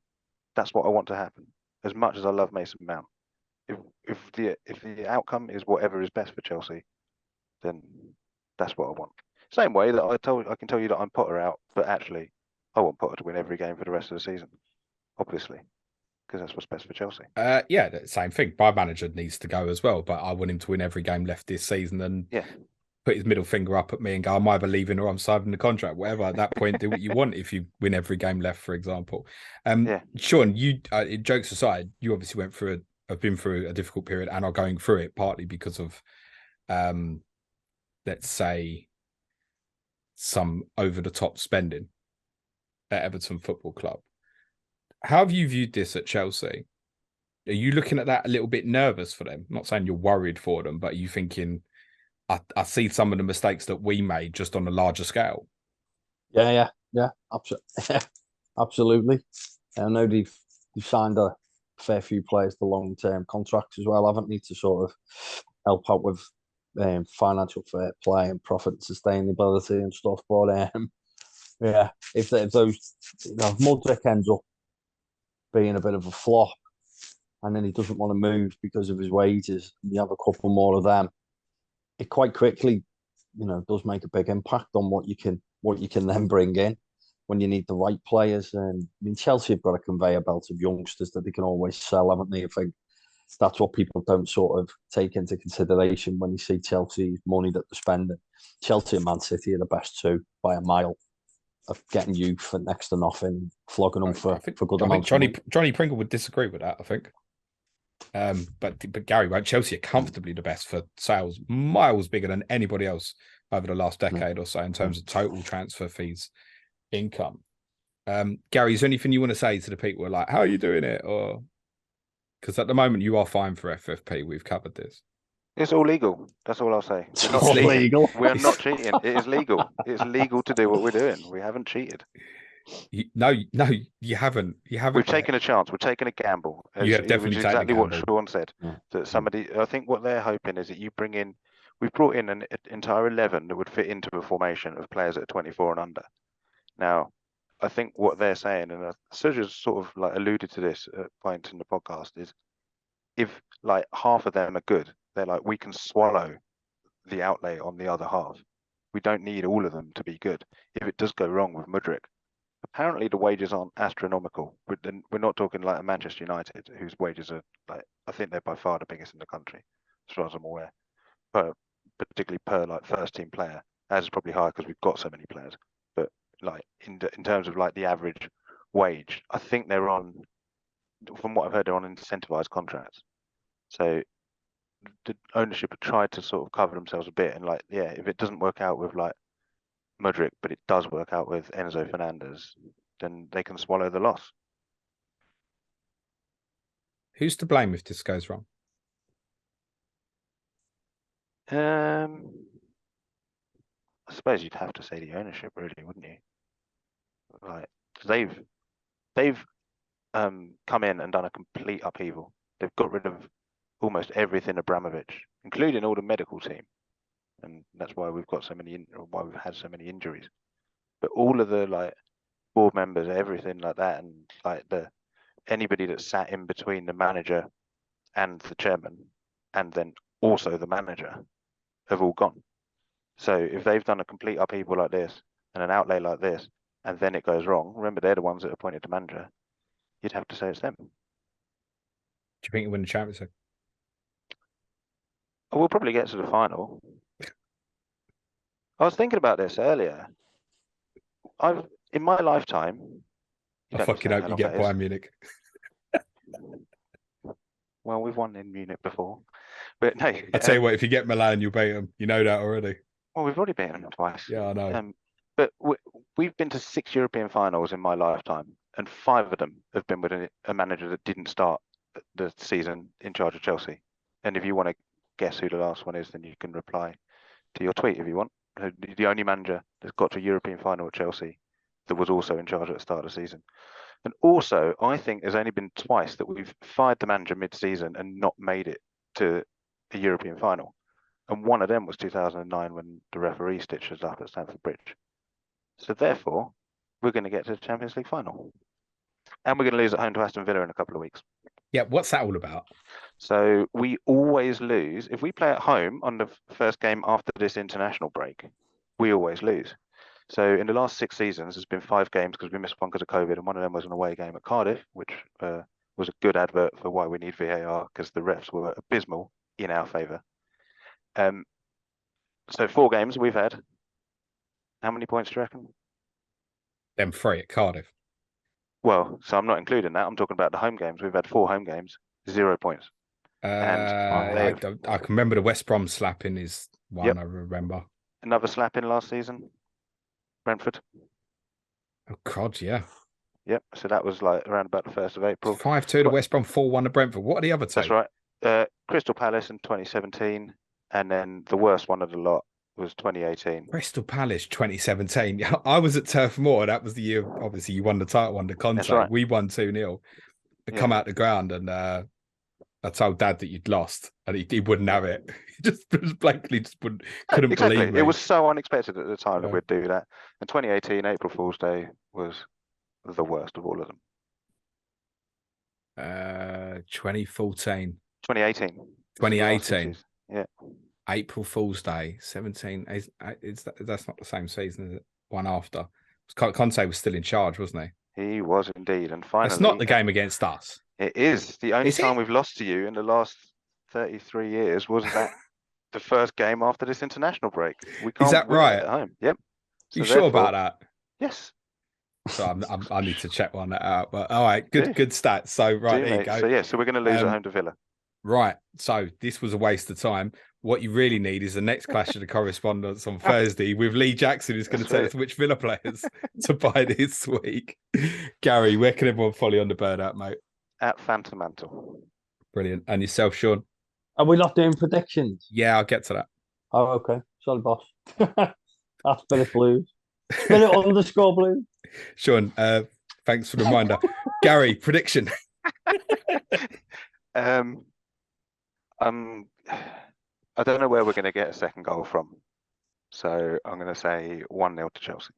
that's what I want to happen. As much as I love Mason Mount, if the outcome is whatever is best for Chelsea, then that's what I want. Same way that I can tell you that I'm Potter out, but actually I want Potter to win every game for the rest of the season, obviously, because that's what's best for Chelsea. Yeah, same thing. My manager needs to go as well, but I want him to win every game left this season and put his middle finger up at me and go, I'm either leaving or I'm signing the contract. Whatever. At that point, do what you want if you win every game left, for example. Sean, you jokes aside, you obviously have been through a difficult period and are going through it partly because of let's say some over the top spending at Everton Football Club. How have you viewed this at Chelsea? Are you looking at that a little bit nervous for them? I'm not saying you're worried for them, but are you thinking, I see some of the mistakes that we made just on a larger scale? Yeah, absolutely. I know they've signed a fair few players to long-term contracts as well, haven't they, to sort of help out with financial fair play and profit and sustainability and stuff. But if those, if Mudryk ends up being a bit of a flop, and then he doesn't want to move because of his wages, and you have a couple more of them, it quite quickly, does make a big impact on what you can then bring in when you need the right players. And I mean, Chelsea have got a conveyor belt of youngsters that they can always sell, haven't they? I think that's what people don't sort of take into consideration when you see Chelsea's money that they're spending. Chelsea and Man City are the best two by a mile of getting youth for next to nothing, flogging them for good amounts of money. Johnny Pringle would disagree with that, I think. But Gary, right? Chelsea are comfortably the best for sales, miles bigger than anybody else over the last decade or so in terms of total transfer fees income. Gary, is there anything you want to say to the people who are like, how are you doing it? Or because at the moment you are fine for FFP. We've covered this. It's all legal. That's all I'll say. It's all legal. We are not cheating. It is legal. It's legal to do what we're doing. We haven't cheated. No, you haven't. You haven't. We've taken a chance. We're taking a gamble. You have definitely taken exactly a gamble. what Sean said. That somebody, I think what they're hoping is that you bring in, we've brought in an entire 11 that would fit into a formation of players that are 24 and under. Now, I think what they're saying, and Sergio's sort of like alluded to this at points in the podcast, is if like half of them are good, they're like, we can swallow the outlay on the other half. We don't need all of them to be good. If it does go wrong with Mudryk, apparently the wages aren't astronomical. We're not talking like a Manchester United, whose wages are like, I think they're by far the biggest in the country, as far as I'm aware. But particularly per like first team player, as is probably higher because we've got so many players. But like in terms of like the average wage, I think they're on, from what I've heard, they're on incentivized contracts. So the ownership have tried to sort of cover themselves a bit, and like, yeah, if it doesn't work out with like Mudryk, but it does work out with Enzo Fernandez, then they can swallow the loss. Who's to blame if this goes wrong? I suppose you'd have to say the ownership, really, wouldn't you? Like, they've come in and done a complete upheaval. They've got rid of almost everything Abramovich, including all the medical team, and that's why we've got why we've had so many injuries. But all of the like board members, everything like that, and like anybody that sat in between the manager and the chairman, and then also the manager, have all gone. So if they've done a complete upheaval like this and an outlay like this, and then it goes wrong, remember they're the ones that appointed the manager. You'd have to say it's them. Do you think you win the Champions League? We'll probably get to the final. I was thinking about this earlier. In my lifetime. I fucking hope you get Bayern Munich. Well, we've won in Munich before, but no. I tell you what, if you get Milan, you'll beat them. You know that already. Well, we've already beaten them twice. Yeah, I know. But we've been to 6 European finals in my lifetime, and 5 of them have been with a manager that didn't start the season in charge of Chelsea. And if you want to guess who the last one is, then you can reply to your tweet if you want. The only manager that's got to a European final at Chelsea that was also in charge at the start of the season. And also, I think there's only been twice that we've fired the manager mid-season and not made it to a European final. And one of them was 2009 when the referee stitched us up at Stamford Bridge. So therefore, we're going to get to the Champions League final. And we're going to lose at home to Aston Villa in a couple of weeks. Yeah, what's that all about? So we always lose. If we play at home on the first game after this international break, we always lose. So in the last 6 seasons, there's been 5 games because we missed one because of COVID, and one of them was an away game at Cardiff, which was a good advert for why we need VAR, because the refs were abysmal in our favour. So 4 games we've had. How many points do you reckon? Them 3 at Cardiff. Well, so I'm not including that. I'm talking about the home games. We've had 4 home games, 0 points. I can remember the West Brom slapping is one. Yep. I remember. Another slapping last season. Brentford. Oh God, yeah. Yep. So that was like around about the 1st of April. 5-2 to West Brom, 4-1 to Brentford. What are the other 2? That's right. Crystal Palace in 2017, and then the worst one of the lot was 2018. Crystal Palace 2017. I was at Turf Moor. That was the year. Obviously, you won the title under Conte. That's right. We won 2-0. Come out the ground, and I told Dad that you'd lost, and he wouldn't have it. He just blankly couldn't believe me. It was so unexpected at the time that we'd do that. And 2018 April Fool's Day was the worst of all of them. 2014. 2018. 2018. Yeah. April Fool's Day, 17. That's not the same season, is it? One after. Conte was still in charge, wasn't he? He was indeed. And finally, it's not the game against us. It is. The only time we've lost to you in the last 33 years was that the first game after this international break. We can't. Is that right? At home. Yep. So you sure about that? Yes. So I need to check one that out. But all right, good stats. So right, there you go. So we're going to lose at home to Villa. Right. So this was a waste of time. What you really need is the next clash of the Correspondents on Thursday with Lee Jackson, who's going to tell us which Villa players to buy this week. Gary, where can everyone follow you on the bird out, mate? At Phantom Mantle. Brilliant. And yourself, Sean? Are we not doing predictions? Yeah, I'll get to that. Oh, okay. Sorry, boss. That's Spirit Blues. Spirit _ Blues. Sean, thanks for the reminder. Gary, prediction. I don't know where we're going to get a second goal from. So I'm going to say 1-0 to Chelsea.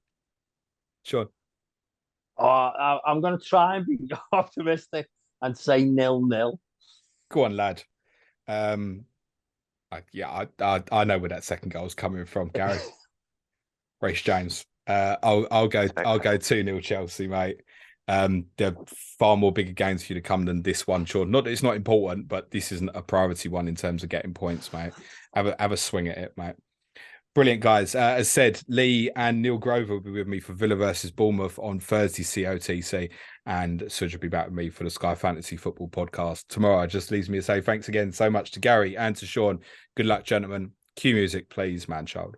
Sean? Oh, I'm going to try and be optimistic and say 0-0. Go on, lad. I know where that second goal is coming from, Gary. Reece James. I'll go 2-0 Chelsea, mate. There are far more bigger games for you to come than this one, Sean. Not that it's not important, but this isn't a priority one in terms of getting points, mate. Have a swing at it, mate. Brilliant, guys. As said, Lee and Neil Grover will be with me for Villa versus Bournemouth on Thursday, COTC, and Suj will be back with me for the Sky Fantasy Football podcast tomorrow. It just leaves me to say thanks again so much to Gary and to Sean. Good luck, gentlemen. Cue music, please, man child.